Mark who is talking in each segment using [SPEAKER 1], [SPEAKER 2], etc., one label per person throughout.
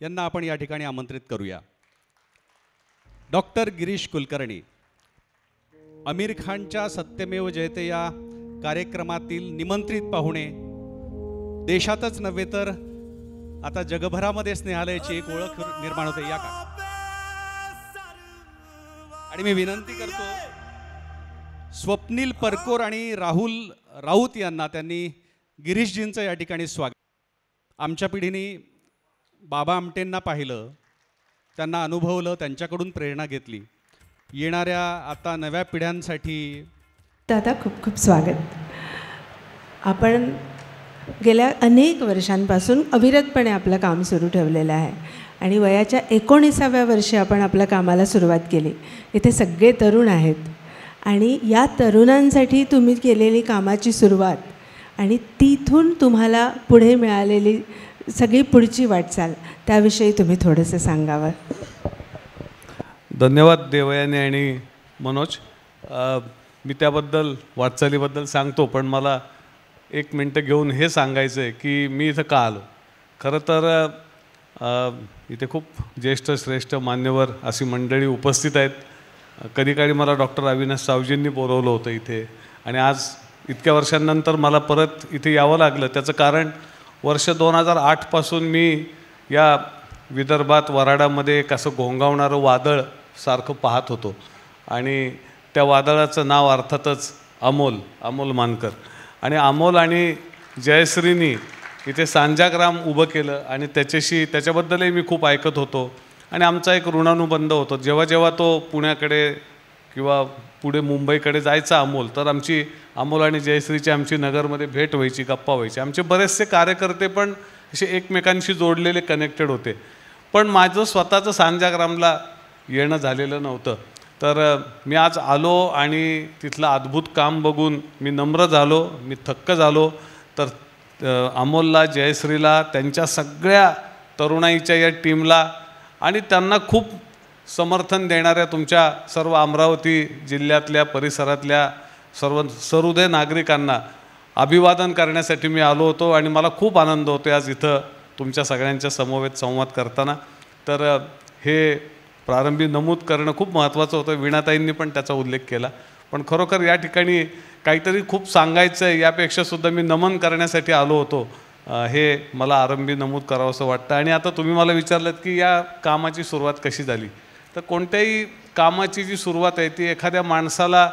[SPEAKER 1] यांना आपण या ठिकाणी आमंत्रित करूया। डॉक्टर गिरीश कुलकर्णी आमिर खानच्या सत्यमेव जयते या कार्यक्रमातील निमंत्रित पाहुणे, देशातच नव्हे तर आता जगभरामध्ये स्नेहालयाची एक ओळख निर्माण होते या का। आणि मी विनंती करतो स्वप्नील परकोर आणि राहुल राऊत यांना, त्यांनी गिरीशजींचं या ठिकाणी स्वागत। आमच्या पिढीने बाबा आमटेंना पाहिलं, त्यांना अनुभवलं, त्यांच्याकडून प्रेरणा घेतली। येणाऱ्या आता नव्या पिढ्यांसाठी
[SPEAKER 2] दादा खूप खूप स्वागत। आपण गेल्या अनेक वर्षांपासून अविरतपणे आपलं काम सुरू ठेवलेलं आहे आणि वयाच्या 19व्या वर्षी आपण आपल्या कामाला सुरुवात केली। इथे सगळे तरुण आहेत आणि या तरुणांसाठी तुम्ही केलेली कामाची सुरुवात आणि तिथून तुम्हाला पुढे मिळालेली सगळी पुढची वाटचाल, त्याविषयी तुम्ही थोडंसं सांगावं।
[SPEAKER 3] धन्यवाद देवयानी आणि मनोज। मी त्याबद्दल वाटचालीबद्दल सांगतो, पण मला 1 मिनटं घेऊन हे सांगायचं आहे की मी इथं का आलो। खरं तर इथे खूप ज्येष्ठ श्रेष्ठ मान्यवर अशी मंडळी उपस्थित आहेत। कधी मला डॉक्टर अविनाश सावजींनी बोलवलं होतं इथे, आणि आज इतक्या वर्षांनंतर मला परत इथे यावं लागलं। त्याचं कारण वर्ष 2008 पासून मी या विदर्भात वराडामध्ये एक असं घोंगावणारं वादळ सारखं पाहत होतो, आणि त्या वादळाचं नाव अर्थातच अमोल मानकर। आणि अमोल आणि जयश्रीनी इथे सांजाग्राम उभं केलं, आणि त्याच्याबद्दलही मी खूप ऐकत होतो, आणि आमचा एक ऋणानुबंध होतो। जेव्हा तो पुण्याकडे किंवा पुढे मुंबईकडे जायचा तर अमोल आणि जयश्रीची आमची नगरमध्ये भेट व्हायची, गप्पा व्हायची। आमचे बरेचसे कार्यकर्ते पण असे एकमेकांशी जोडलेले, कनेक्टेड होते। पण माझं स्वतःचं सांजाग्रामला येणं झालेलं नव्हतं। तर मी आज आलो आणि तिथलं अद्भुत काम बघून मी नम्र झालो, मी थक्क झालो। तर अमोलला, जयश्रीला, त्यांच्या सगळ्या तरुणाईच्या या टीमला आणि त्यांना खूप समर्थन देणाऱ्या तुमच्या सर्व अमरावती जिल्ह्यातल्या परिसरातल्या सर्व सहृदय नागरिकांना अभिवादन करण्यासाठी मी आलो होतो, आणि मला खूप आनंद होतो आज इथं तुमच्या सगळ्यांच्या समवेत संवाद करताना। तर हे प्रारंभी नमूद करणं खूप महत्त्वाचं होतं। वीणाताईंनी पण त्याचा उल्लेख केला, पण खरोखर या ठिकाणी काहीतरी खूप सांगायचं आहे यापेक्षासुद्धा मी नमन करण्यासाठी आलो होतो, हे मला आरंभी नमूद करावंसं वाटतं। आणि आता तुम्ही मला विचारलं की या कामाची सुरुवात कशी झाली, तर कोणत्याही कामाची जी सुरुवात आहे ती एखाद्या माणसाला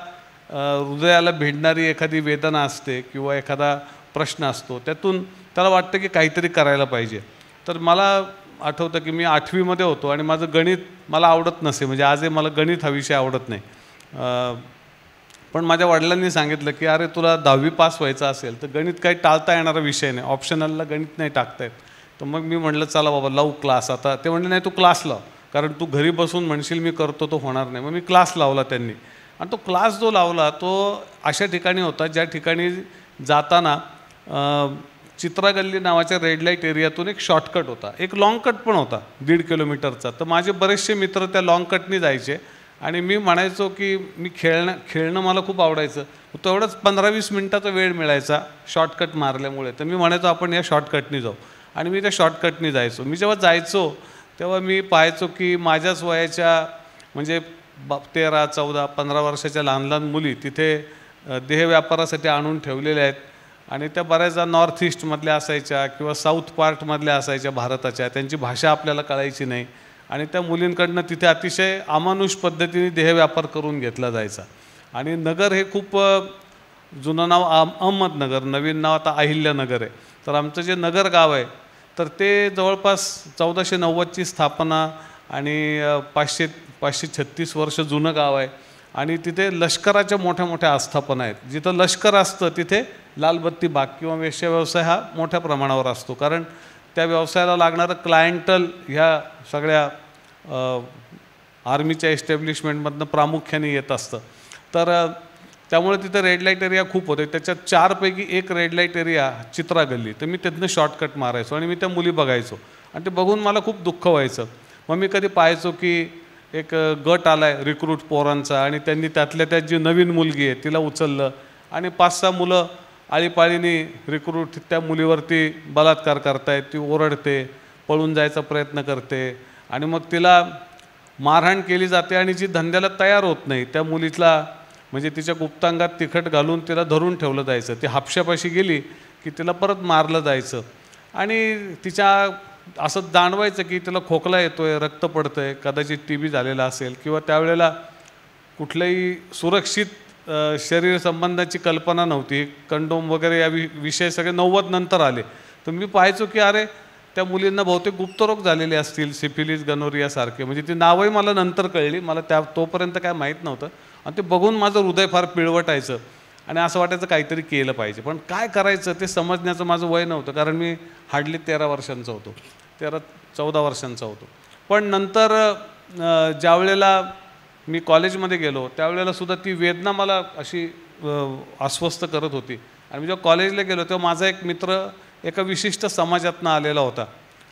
[SPEAKER 3] हृदयाला भिडणारी एखादी वेदना असते किंवा एखादा प्रश्न असतो, त्यातून त्याला वाटतं की काहीतरी करायला पाहिजे। तर मला आठवतं की मी 8वीमध्ये होतो आणि माझं गणित मला आवडत नसे, म्हणजे आजही मला गणित हा विषय आवडत नाही। पण माझ्या वडिलांनी सांगितलं की अरे तुला 10वी पास व्हायचं असेल तर गणित काही टाळता येणारा विषय नाही, ऑप्शनलला गणित नाही टाकता येत। तर मग मी म्हटलं चला बाबा लावू क्लास। आता ते म्हणले नाही तू क्लास लाव, कारण तू घरी बसून म्हणशील मी करतो तो होणार नाही। मग मी क्लास लावला त्यांनी, आणि तो क्लास जो लावला तो अशा ठिकाणी होता ज्या ठिकाणी जाताना चित्रागल्ली नावाच्या रेड लाईट एरियातून एक शॉर्टकट होता, एक लॉंग कट पण होता 1.5 किलोमीटरचा। तर माझे बरेचसे मित्र त्या लॉंग कटनी जायचे, आणि मी म्हणायचो की मी खेळणं मला खूप आवडायचं। तेवढंच 15-20 मिनटाचा वेळ मिळायचा शॉर्टकट मारल्यामुळे, तर मी म्हणायचो आपण या शॉर्टकटनी जाऊ, आणि मी त्या शॉर्टकटनी जायचो। मी जेव्हा जायचो तेव्हा मी पाहायचो की माझ्याच वयाच्या म्हणजे 13, 14, 15 वर्षाच्या लहान लहान मुली तिथे देह व्यापारासाठी आणून ठेवलेल्या आहेत, आणि त्या बऱ्याचदा नॉर्थ ईस्टमधल्या असायच्या किंवा साऊथ पार्टमधल्या असायच्या भारताच्या। त्यांची भाषा आपल्याला कळायची नाही, आणि त्या मुलींकडनं तिथे अतिशय अमानुष पद्धतीने देह व्यापार करून घेतला जायचा। आणि नगर हे खूप जुनं नाव अहमदनगर, नवीन नाव आता अहिल्यानगर आहे। तर आमचं जे नगर गाव आहे तर ते जवळपास 1490ची स्थापना आणि 536 वर्ष जुनं गाव आहे, आणि तिथे लष्कराच्या मोठ्या मोठ्या आस्थापना आहेत। जिथं लष्कर असतं तिथे लालबत्ती बाग किंवा वेश्या व्यवसाय हा मोठ्या प्रमाणावर असतो, कारण त्या व्यवसायाला लागणारं क्लायंटल ह्या सगळ्या आर्मीच्या एस्टॅब्लिशमेंटमधनं प्रामुख्याने येत असतं। तर त्यामुळे तिथे रेड लाईट एरिया खूप होते। त्याच्यात 4 पैकी एक रेड लाईट एरिया चित्रागल्ली, तर मी तिथनं शॉर्टकट मारायचो आणि मी त्या मुली बघायचो, आणि ते बघून मला खूप दुःख व्हायचं। मग मी कधी पाहायचो की एक गट आला आहे रिक्रूट पोरांचा, आणि त्यांनी त्यातल्या त्यात जी नवीन मुलगी आहे तिला उचललं, आणि 5-6 मुलं आळीपाळीने रिक्रूट त्या मुलीवरती बलात्कार करतायत, ती ओरडते, पळून जायचा प्रयत्न करते आणि मग तिला मारहाण केली जाते आणि जी धंद्याला तयार होत नाही त्या मुलीला म्हणजे तिच्या गुप्तांगात तिखट घालून तिला धरून ठेवलं जायचं. ती हापशापाशी गेली की तिला परत मारलं जायचं आणि तिच्या असं जाणवायचं की तिला खोकला येतोय, रक्त पडतंय, कदाचित TB झालेला असेल किंवा त्यावेळेला कुठल्याही सुरक्षित शरीर संबंधाची कल्पना नव्हती. कंडोम वगैरे या विषय सगळे 90 नंतर आले. तर मी पाहायचो की अरे त्या मुलींना बहुतेक गुप्तरोग झालेले असतील, सिफिलिस, गनोरियासारखे. म्हणजे ती नावही मला नंतर कळली, मला तोपर्यंत काय माहीत नव्हतं. आणि ते बघून माझं हृदय फार पिळवटायचं आणि असं वाटायचं काहीतरी केलं पाहिजे. पण काय करायचं ते समजण्याचं माझं वय नव्हतं, कारण मी हार्डली 13 वर्षांचा होतो, 13-14 वर्षांचा होतो. पण नंतर ज्या वेळेला मी कॉलेजमध्ये गेलो त्यावेळेला सुद्धा ती वेदना मला अशी अस्वस्थ करत होती. आणि मी जेव्हा कॉलेजला गेलो तेव्हा माझा एक मित्र एका विशिष्ट समाजातनं आलेला होता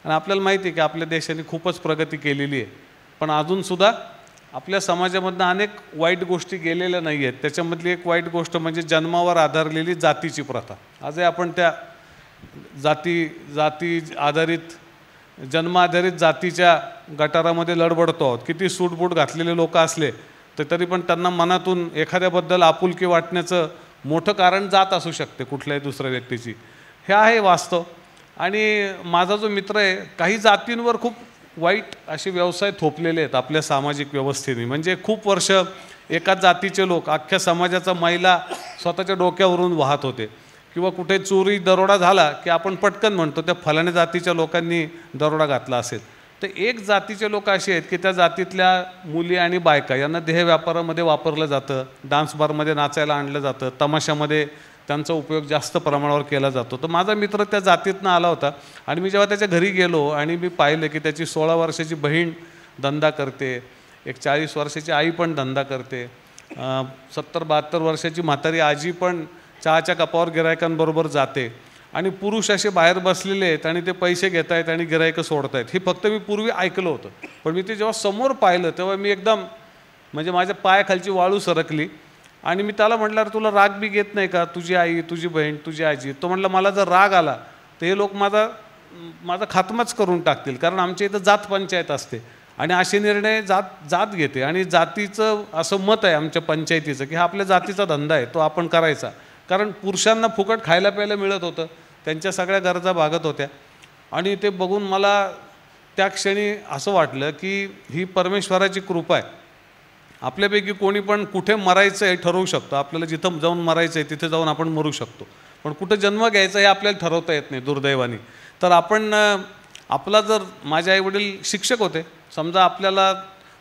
[SPEAKER 3] आणि आपल्याला माहिती आहे की आपल्या देशाने खूपच प्रगती केलेली आहे, पण अजूनसुद्धा आपल्या समाजामधनं अनेक वाईट गोष्टी गेलेल्या नाही आहेत. त्याच्यामधली एक वाईट गोष्ट म्हणजे जन्मावर आधारलेली जातीची प्रथा. आजही आपण त्या जाती आधारित जन्माधारित जातीच्या गटारामध्ये लडबडतो आहोत. किती सूटबूट घातलेले लोक असले तर तरी पण त्यांना मनातून एखाद्याबद्दल आपुलकी वाटण्याचं मोठं कारण जात असू शकते कुठल्याही दुसऱ्या व्यक्तीची. हे आहे वास्तव. आणि माझा जो मित्र आहे, काही जातींवर खूप वाईट असे व्यवसाय थोपलेले आहेत आपल्या सामाजिक व्यवस्थेने. म्हणजे खूप वर्ष एकाच जातीचे लोक अख्ख्या समाजाचा मैला स्वतःच्या डोक्यावरून वाहत होते. किंवा कुठे चोरी दरोडा झाला की आपण पटकन म्हणतो त्या फलाण्या जातीच्या लोकांनी दरोडा घातला असेल. तर एक जातीचे लोक असे आहेत की त्या जातीतल्या मुली आणि बायका यांना देह व्यापारामध्ये वापरलं जातं, डान्स बारमध्ये नाचायला आणलं जातं, तमाशामध्ये त्यांचा उपयोग जास्त प्रमाणावर केला जातो. तर माझा मित्र त्या जातीतनं आला होता आणि मी जेव्हा त्याच्या घरी गेलो आणि मी पाहिलं की त्याची 16 वर्षाची बहीण धंदा करते, एक 40 वर्षाची आई पण धंदा करते, 70-72 वर्षाची म्हातारी आजी पण चहाच्या कपावर गिरायकांबरोबर जाते आणि पुरुष असे बाहेर बसलेले आहेत आणि ते पैसे घेत आहेत आणि गिरायकं सोडत आहेत. हे फक्त मी पूर्वी ऐकलं होतं, पण मी ते जेव्हा समोर पाहिलं तेव्हा मी एकदम म्हणजे माझ्या पायाखालची वाळू सरकली. आणि मी त्याला म्हटलं अरे तुला राग बी घेत नाही का, तुझी आई, तुझी बहीण, तुझी आजी. तो म्हटलं मला जर राग आला तर हे लोक माझा खात्माच करून टाकतील, कारण आमच्या इथं जात पंचायत असते आणि असे निर्णय जात घेते. आणि जातीचं असं मत आहे आमच्या पंचायतीचं की हा आपल्या जातीचा धंदा आहे, तो आपण करायचा. कारण पुरुषांना फुकट खायला प्यायला मिळत होतं, त्यांच्या सगळ्या गरजा भागत होत्या. आणि ते बघून मला त्या क्षणी असं वाटलं की ही परमेश्वराची कृपा आहे. आपल्यापैकी कोणी पण कुठे मरायचं आहे ठरवू शकतो. आपल्याला जिथं जाऊन मरायचं आहे तिथे जाऊन आपण मरू शकतो, पण कुठं जन्म घ्यायचा हे आपल्याला ठरवता येत नाही दुर्दैवाने. तर आपण आपला जर माझे आईवडील शिक्षक होते, समजा आपल्याला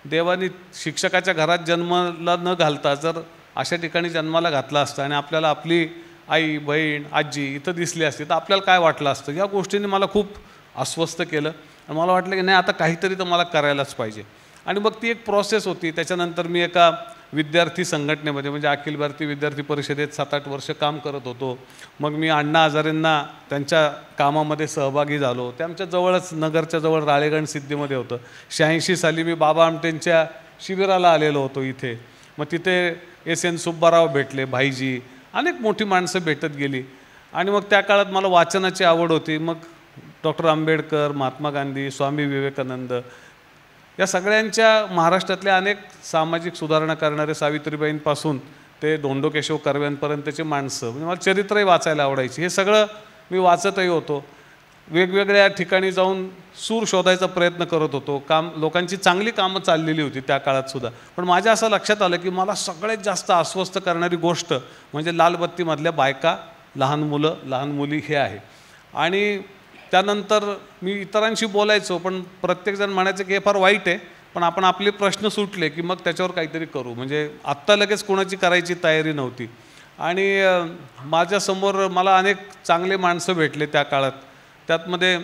[SPEAKER 3] देवानी शिक्षकाच्या घरात जन्माला न घालता जर अशा ठिकाणी जन्माला घातला असता आणि आपल्याला आपली आई, बहीण, आजी इथं दिसली असती तर आपल्याला काय वाटलं असतं. या गोष्टीने मला खूप अस्वस्थ केलं आणि मला वाटलं की नाही आता काहीतरी तर मला करायलाच पाहिजे. आणि मग ती एक प्रोसेस होती. त्याच्यानंतर मी एका विद्यार्थी संघटनेमध्ये म्हणजे अखिल भारतीय विद्यार्थी परिषदेत 7-8 वर्ष काम करत होतो. मग मी अण्णा हजारेंना त्यांच्या कामामध्ये सहभागी झालो. ते आमच्या जवळच नगरच्या जवळ राळेगण सिद्धीमध्ये होतं. 86 साली मी बाबा आमटेंच्या शिबिराला आलेलो होतो इथे. मग तिथे SN सुब्बाराव भेटले, भाईजी, अनेक मोठी माणसं भेटत गेली. आणि मग त्या काळात मला वाचनाची आवड होती. मग डॉक्टर आंबेडकर, महात्मा गांधी, स्वामी विवेकानंद या सगळ्यांच्या महाराष्ट्रातल्या अनेक सामाजिक सुधारणा करणारे सावित्रीबाईंपासून ते धोंडो केशव कर्व्यांपर्यंतचे माणसं, म्हणजे मला चरित्रही वाचायला आवडायची. हे सगळं मी वाचतही होतो. वेगवेगळ्या ठिकाणी जाऊन सूर शोधायचा प्रयत्न करत होतो. लोकांची चांगली कामं चाललेली होती त्या काळात सुद्धा. पण माझ्या असं लक्षात आलं की मला सगळ्यात जास्त अस्वस्थ करणारी गोष्ट म्हणजे लालबत्तीमधल्या बायका, लहान मुलं, लहान मुली हे आहे. आणि त्यानंतर मी इतरांशी बोलायचो, पण प्रत्येकजण म्हणायचं की हे फार वाईट आहे, पण आपण आपले प्रश्न सुटले की मग त्याच्यावर काहीतरी करू. म्हणजे आत्ता लगेच कोणाची करायची तयारी नव्हती. आणि माझ्यासमोर मला अनेक चांगले माणसं भेटले त्या काळात. त्यातमध्ये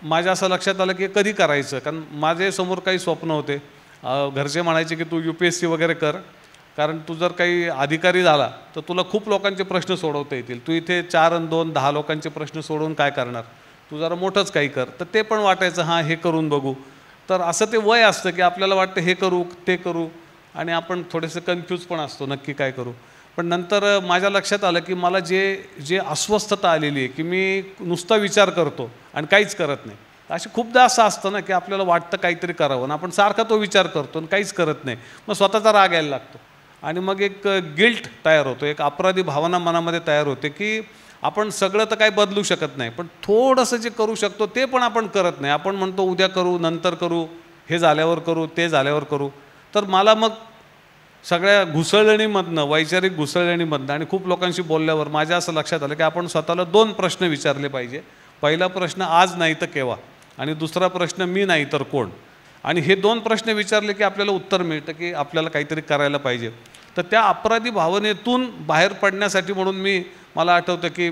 [SPEAKER 3] माझ्या असं लक्षात आलं की कधी करायचं, कारण माझ्यासमोर काही स्वप्न होते. घरचे म्हणायचे की तू UPSC वगैरे कर, कारण तू जर काही अधिकारी झाला तर तुला खूप लोकांचे प्रश्न सोडवता येतील. तू इथे 4 आणि 2 10 लोकांचे प्रश्न सोडवून काय करणार, तू जरा मोठंच काही कर. तर ते पण वाटायचं हां हे करून बघू. तर असं ते वय असतं की आपल्याला वाटतं हे करू ते करू आणि आपण थोडेसे कन्फ्यूज पण असतो नक्की काय करू. पण नंतर माझ्या लक्षात आलं की मला जे अस्वस्थता आलेली आहे की मी नुसता विचार करतो आणि काहीच करत नाही. अशी खूपदा असं असतं ना की आपल्याला वाटतं काहीतरी करावं आणि आपण सारखा तो विचार करतो आणि काहीच करत नाही, मग स्वतःचा राग यायला लागतो आणि मग एक गिल्ट तयार होतो, एक अपराधी भावना मनामध्ये तयार होते की आपण सगळं तर काही बदलू शकत नाही, पण थोडंसं जे करू शकतो ते पण आपण करत नाही. आपण म्हणतो उद्या करू, नंतर करू, हे झाल्यावर करू, ते झाल्यावर करू. तर मला मग सगळ्या घुसळणीमधनं, वैचारिक घुसळणीमधनं आणि खूप लोकांशी बोलल्यावर माझ्या असं लक्षात आलं की आपण स्वतःला 2 प्रश्न विचारले पाहिजे. पहिला प्रश्न आज नाही तर केव्हा, आणि दुसरा प्रश्न मी नाही तर कोण. आणि हे 2 प्रश्न विचारले की आपल्याला उत्तर मिळतं की आपल्याला काहीतरी करायला पाहिजे. तर त्या अपराधी भावनेतून बाहेर पडण्यासाठी म्हणून मला आठवतं की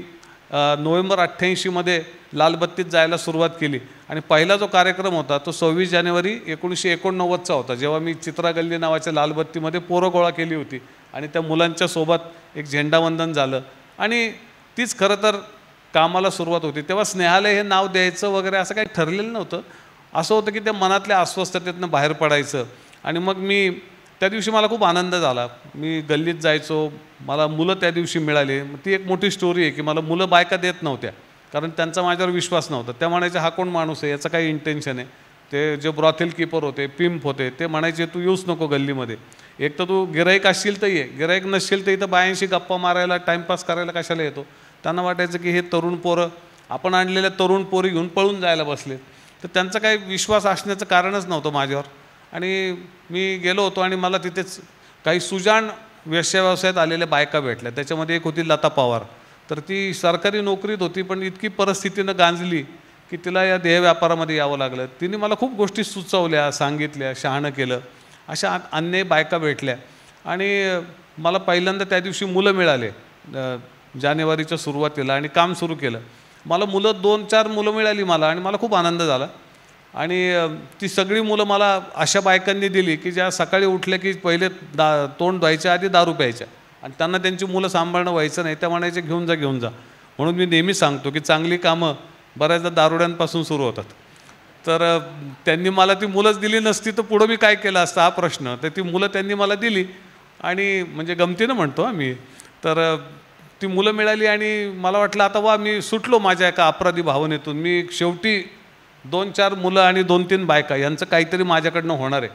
[SPEAKER 3] नोव्हेंबर 88मध्ये लालबत्तीत जायला सुरुवात केली आणि पहिला जो कार्यक्रम होता तो 26 जानेवारी 1989चा होता, जेव्हा मी चित्रा गल्ली नावाच्या लालबत्तीमध्ये पोरं गोळा केली होती आणि त्या मुलांच्या सोबत एक झेंडावंदन झालं. आणि तीच खरं तर कामाला सुरुवात होती. तेव्हा स्नेहालय हे नाव द्यायचं वगैरे असं काही ठरलेलं नव्हतं. असं होतं की त्या मनातल्या अस्वस्थतेतनं बाहेर पडायचं. आणि मग त्या दिवशी मला खूप आनंद झाला. मी गल्लीत जायचो, मला मुलं त्या दिवशी मिळाली. ती एक मोठी स्टोरी आहे की मला मुलं बायका देत नव्हत्या, कारण त्यांचा माझ्यावर विश्वास नव्हता. त्या म्हणायचे हा कोण माणूस आहे, याचं काही इंटेन्शन आहे. ते जे ब्रॉथेल कीपर होते, पिंप होते, ते म्हणायचे तू येऊच नको गल्लीमध्ये, एक तर तू गिराईक असशील तर ये, गिराईक नसशील तर इथं बायांशी गप्पा मारायला, टाईमपास करायला कशाला येतो. त्यांना वाटायचं की हे तरुण पोरं, आपण आणलेल्या तरुण पोरी घेऊन पळून जायला बसले. तर त्यांचा काही विश्वास असण्याचं कारणच नव्हतं माझ्यावर. आणि मी गेलो होतो आणि मला तिथेच काही सुजाण व्यवसायात आलेल्या बायका भेटल्या. त्याच्यामध्ये एक होती लता पवार. तर ती सरकारी नोकरीत होती, पण इतकी परिस्थितीनं गांजली की तिला या देह व्यापारामध्ये यावं लागलं. तिने मला खूप गोष्टी सुचवल्या, सांगितल्या, शहाणं केलं. अशा अन्य बायका भेटल्या आणि मला पहिल्यांदा त्या दिवशी मुलं मिळाले जानेवारीच्या सुरुवातीला आणि काम सुरू केलं. मला 2-4 मुलं मिळाली मला आणि मला खूप आनंद झाला. आणि ती सगळी मुलं मला अशा बायकांनी दिली की ज्या सकाळी उठल्या की पहिले तोंड धुवायच्या आधी दारू प्यायच्या आणि त्यांना त्यांची मुलं सांभाळणं व्हायचं नाही. त्या म्हणायचे घेऊन जा घेऊन जा. म्हणून मी नेहमी सांगतो की चांगली कामं बऱ्याचदा दारुड्यांपासून सुरू होतात. तर त्यांनी मला ती मुलंच दिली नसती तर पुढं मी काय केलं असतं हा प्रश्न. तर ती मुलं त्यांनी मला दिली आणि म्हणजे गमतीनं म्हणतो मी. तर ती मुलं मिळाली आणि मला वाटलं आता वा मी सुटलो माझ्या एका अपराधी भावनेतून. मी शेवटी 2-4 मुलं आणि 2-3 बायका यांचं काहीतरी माझ्याकडनं होणार आहे.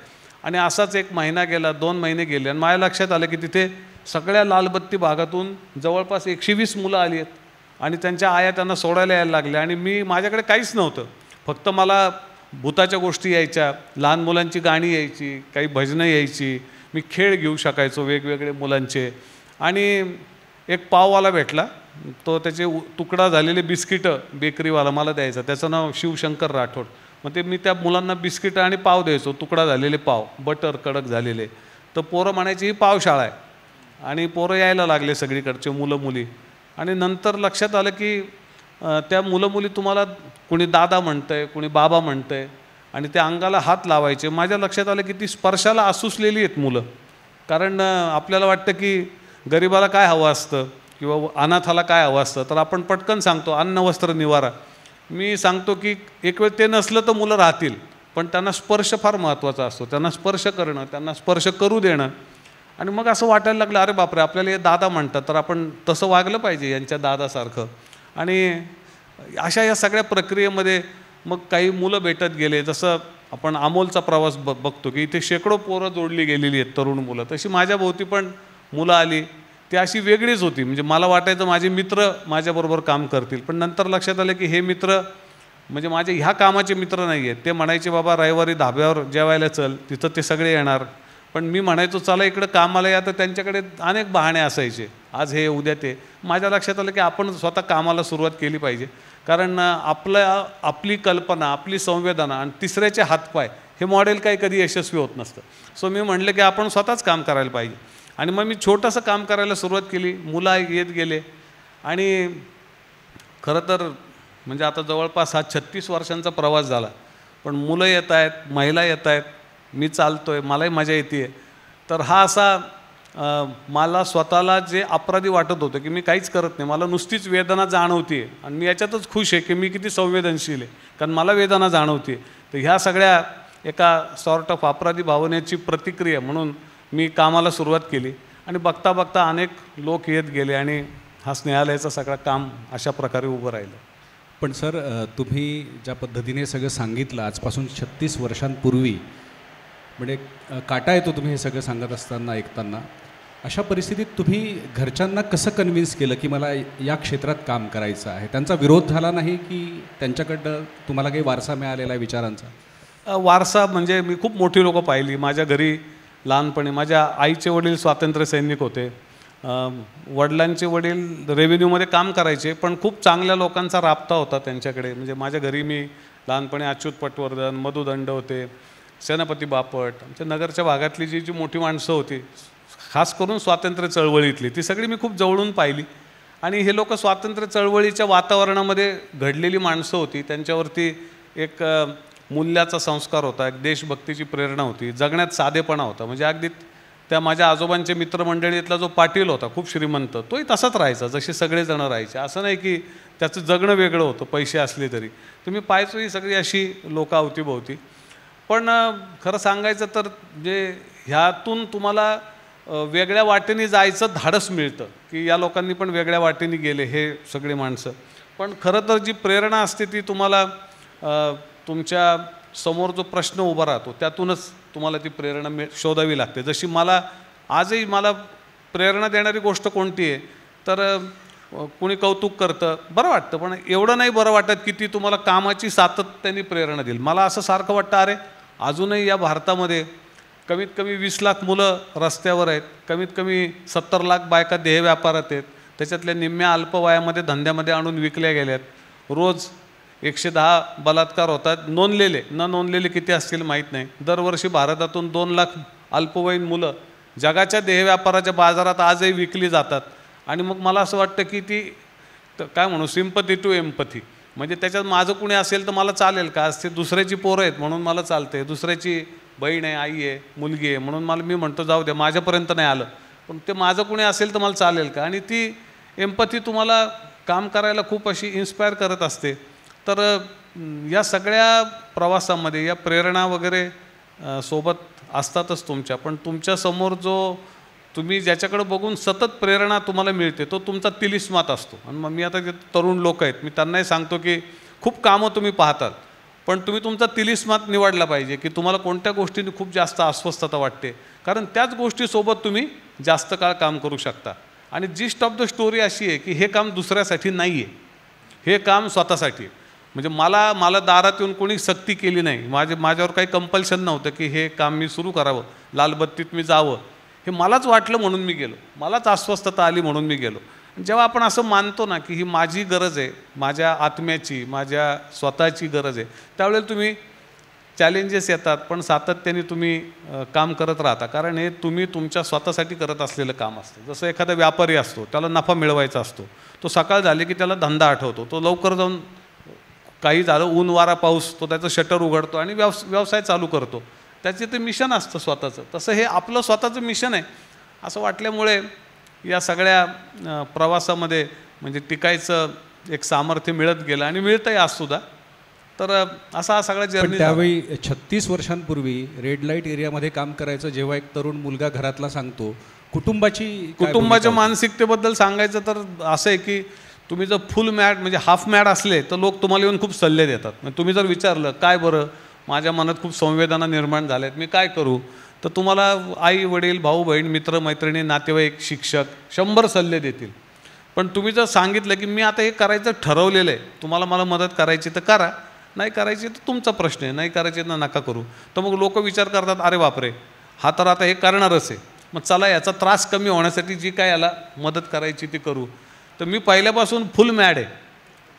[SPEAKER 3] आणि असाच 1 महिना गेला, 2 महिने गेले आणि माझ्या लक्षात आलं की तिथे सगळ्या लालबत्ती भागातून जवळपास 120 मुलं आली आहेत आणि त्यांच्या आया त्यांना सोडायला यायला लागल्या. आणि माझ्याकडे काहीच नव्हतं, फक्त मला भूताच्या गोष्टी यायच्या, लहान मुलांची गाणी यायची, काही भजनं यायची, मी खेळ घेऊ शकायचो वेगवेगळे मुलांचे. आणि एक पाववाला भेटला, तो त्याचे तुकडा झालेले बिस्किटं बेकरीवाला मला द्यायचा, त्याचं नाव शिवशंकर राठोड. मग मी त्या मुलांना बिस्किटं आणि पाव द्यायचो, तुकडा झालेले पाव, बटर कडक झालेले. तर पोरं म्हणायची ही पावशाळा आहे आणि पोरं यायला लागले सगळीकडचे मुलं मुली. आणि नंतर लक्षात आलं की त्या मुलं मुली तुम्हाला कुणी दादा म्हणतंय, कुणी बाबा म्हणतंय आणि त्या अंगाला हात लावायचे. माझ्या लक्षात आलं की ती स्पर्शाला आसुसलेली आहेत मुलं. कारण आपल्याला वाटतं की गरिबाला काय हवं असतं किंवा अनाथाला काय हवं असतं, तर आपण पटकन सांगतो अन्न वस्त्र निवारा. मी सांगतो की एक वेळ ते नसलं तर मुलं राहतील, पण त्यांना स्पर्श फार महत्त्वाचा असतो. त्यांना स्पर्श करणं, त्यांना स्पर्श करू देणं. आणि मग असं वाटायला लागलं अरे बापरे, आपल्याला हे दादा म्हणतात तर आपण तसं वागलं पाहिजे यांच्या दादासारखं. आणि अशा या सगळ्या प्रक्रियेमध्ये मग काही मुलं भेटत गेले. जसं आपण अमोलचा प्रवास बघतो की इथे शेकडो पोरं जोडली गेलेली आहेत, तरुण मुलं. तशी माझ्या भोवती पण मुलं आली. ती अशी वेगळीच होती. म्हणजे मला वाटायचं माझे मित्र माझ्याबरोबर काम करतील, पण नंतर लक्षात आलं की हे मित्र म्हणजे माझे ह्या कामाचे मित्र नाही आहेत. ते म्हणायचे बाबा रविवारी धाब्यावर जेवायला चल, तिथं ते सगळे येणार. पण मी म्हणायचो चला इकडं कामाला या, तर त्यांच्याकडे अनेक बहाणे असायचे, आज हे उद्या ते. माझ्या लक्षात आलं की आपण स्वतः कामाला सुरुवात केली पाहिजे. कारण आपली कल्पना, आपली संवेदना आणि तिसऱ्याचे हातपाय हे मॉडेल काही कधी यशस्वी होत नसतं. सो मी म्हणलं की आपण स्वतःच काम करायला पाहिजे. आणि मग मी छोटंसं काम करायला सुरुवात केली. मुलं येत गेले आणि खरं तर म्हणजे आता जवळपास हा 36 वर्षांचा प्रवास झाला. पण मुलं येत आहेत, महिला येत आहेत, मी चालतो आहे, मलाही मजा येते आहे. तर हा असा मला स्वतःला जे अपराधी वाटत होतं की मी काहीच करत नाही, मला नुसतीच वेदना जाणवते आणि मी याच्यातच खुश आहे की मी किती संवेदनशील आहे, कारण मला वेदना जाणवते. तर ह्या सगळ्या एका सॉर्ट ऑफ अपराधी भावनेची प्रतिक्रिया म्हणून मी कामाला सुरुवात केली. आणि बघता बघता अनेक लोक येत गेले आणि हा स्नेहालयाचं सगळं काम अशा प्रकारे उभं राहिलं.
[SPEAKER 1] पण सर तुम्ही ज्या पद्धतीने सगळं सांगितलं आजपासून 36 वर्षांपूर्वी, म्हणजे काटा येतो तुम्ही हे सगळं सांगत असताना, ऐकताना. अशा परिस्थितीत तुम्ही घरच्यांना कसं कन्व्हिन्स केलं की मला या क्षेत्रात काम करायचं आहे? त्यांचा विरोध झाला नाही की त्यांच्याकडं तुम्हाला काही वारसा मिळालेला आहे विचारांचा?
[SPEAKER 3] वारसा म्हणजे मी खूप मोठी लोकं पाहिली माझ्या घरी लहानपणी. माझ्या आईचे वडील स्वातंत्र्य सैनिक होते, वडिलांचे वडील रेव्हेन्यूमध्ये काम करायचे, पण खूप चांगल्या लोकांचा राबता होता त्यांच्याकडे. म्हणजे माझ्या घरी मी लहानपणी अच्युत पटवर्धन, मधुदंड होते, सेनापती बापट, आमच्या नगरच्या भागातली जी मोठी माणसं होती, खास करून स्वातंत्र्य चळवळीतली, ती सगळी मी खूप जवळून पाहिली. आणि हे लोक स्वातंत्र्य चळवळीच्या वातावरणामध्ये घडलेली माणसं होती. त्यांच्यावरती एक मूल्याचा संस्कार होता, एक देशभक्तीची प्रेरणा होती, जगण्यात साधेपणा होता. म्हणजे अगदी त्या माझ्या आजोबांचे मित्रमंडळीतला जो पाटील होता खूप श्रीमंत, तोही तसाच राहायचा जसे सगळेजण राहायचे. असं नाही की त्याचं जगणं वेगळं होतं पैसे असले तरी. तुम्ही पाहायचो ही सगळी अशी लोकं अवतीभोवती. पण खरं सांगायचं तर जे ह्यातून तुम्हाला वेगळ्या वाटेने जायचं धाडस मिळतं की या लोकांनी पण वेगळ्या वाटेने गेले हे सगळे माणसं. पण खरं तर जी प्रेरणा असते ती तुम्हाला तुमच्या समोर जो प्रश्न उभा राहतो त्यातूनच तुम्हाला ती प्रेरणा शोधावी लागते. जशी मला आजही मला प्रेरणा देणारी गोष्ट कोणती आहे तर कुणी कौतुक करतं, बरं वाटतं, पण एवढं नाही बरं वाटत की ती तुम्हाला कामाची सातत्याने प्रेरणा देईल. मला असं सारखं वाटतं, अरे अजूनही या भारतामध्ये कमीत कमी 20 लाख मुलं रस्त्यावर आहेत, कमीत कमी 70 लाख बायका देह व्यापारात आहेत, त्याच्यातल्या निम्म्या अल्पवयामध्ये धंद्यामध्ये आणून विकल्या गेल्यात. रोज 110 बलात्कार होतात, नोंदलेले, न नोंदलेले किती असतील माहीत नाही. दरवर्षी भारतातून 2 लाख अल्पवयीन मुलं जगाच्या देह व्यापाराच्या बाजारात आजही विकली जातात. आणि मग मला असं वाटतं की ती काय म्हणू, सिम्पथी टू एम्पथी, म्हणजे त्याच्यात माझं कुणी असेल तर मला चालेल का? आज ते दुसऱ्याची पोरं आहेत म्हणून मला चालते, दुसऱ्याची बहीण आहे, आई आहे, मुलगी आहे म्हणून मी म्हणतो जाऊ द्या, माझ्यापर्यंत नाही आलं, पण ते माझं कुणी असेल तर मला चालेल का? आणि ती एम्पथी तुम्हाला काम करायला खूप अशी इन्स्पायर करत असते. तर या सगळ्या प्रवासामध्ये या प्रेरणा वगैरे सोबत असतातच तुमच्या, पण तुमच्यासमोर जो तुम्ही ज्याच्याकडे बघून सतत प्रेरणा तुम्हाला मिळते तो तुमचा तिलिस्मात असतो. आणि मग मी आता जे तरुण लोक आहेत मी त्यांनाही सांगतो की खूप कामं तुम्ही पाहतात, पण तुम्ही तुमचा तिलिस्मात निवडला पाहिजे की तुम्हाला कोणत्या गोष्टीने खूप जास्त अस्वस्थता वाटते, कारण त्याच गोष्टीसोबत तुम्ही जास्त काळ काम करू शकता. आणि जिस्ट ऑफ द स्टोरी अशी आहे की हे काम दुसऱ्यासाठी नाही आहे, हे काम स्वतःसाठी आहे. म्हणजे मला दारात येऊन कोणी सक्ती केली नाही, माझ्यावर काही कंपल्शन नव्हतं की हे काम मी सुरू करावं, लालबत्तीत मी जावं, हे मलाच वाटलं म्हणून मी गेलो, मलाच अस्वस्थता आली म्हणून मी गेलो. जेव्हा आपण असं मानतो ना की ही माझी गरज आहे, माझ्या आत्म्याची, माझ्या स्वतःची गरज आहे, त्यावेळेला तुम्ही चॅलेंजेस येतात पण सातत्याने तुम्ही काम करत राहता, कारण हे तुम्ही तुमच्या स्वतःसाठी करत असलेलं काम असतं. जसं एखादा व्यापारी असतो, त्याला नफा मिळवायचा असतो, तो सकाळ झाली की त्याला धंदा आठवतो, तो लवकर जाऊन काही झालं ऊन वारा पाऊस तो त्याचं शटर उघडतो आणि व्यवसाय चालू करतो, त्याचे ते मिशन असतं स्वतःचं. तसं हे आपलं स्वतःचं मिशन आहे असं वाटल्यामुळे या सगळ्या प्रवासामध्ये म्हणजे टिकायचं एक सामर्थ्य मिळत गेलं आणि मिळतंही आजसुद्धा. तर असा हा सगळा जर्नी.
[SPEAKER 1] त्यावेळी 36 वर्षांपूर्वी रेड लाईट एरियामध्ये काम करायचं जेव्हा एक तरुण मुलगा घरातला सांगतो, कुटुंबाच्या
[SPEAKER 3] मानसिकतेबद्दल सांगायचं तर असं आहे की तुम्ही जर फुल मॅड म्हणजे हाफ मॅड असले तर लोक तुम्हाला येऊन खूप सल्ले देतात. म्हणजे तुम्ही जर विचारलं काय बरं माझ्या मनात खूप संवेदना निर्माण झाल्यात, मी काय करू, तर तुम्हाला आई वडील भाऊ बहीण मित्र मैत्रिणी नातेवाईक शिक्षक 100 सल्ले देतील. पण तुम्ही जर सांगितलं की मी आता हे करायचं ठरवलेलं आहे, तुम्हाला मला मदत करायची तर करा, नाही करायची तर तुमचा प्रश्न आहे, नाही करायची तर नका करू. तर मग लोक विचार करतात अरे बापरे हा तर आता हे करणारच आहे, मग चला याचा त्रास कमी होण्यासाठी जी काय याला मदत करायची ती करू. तर मी पहिल्यापासून फुल मॅड आहे.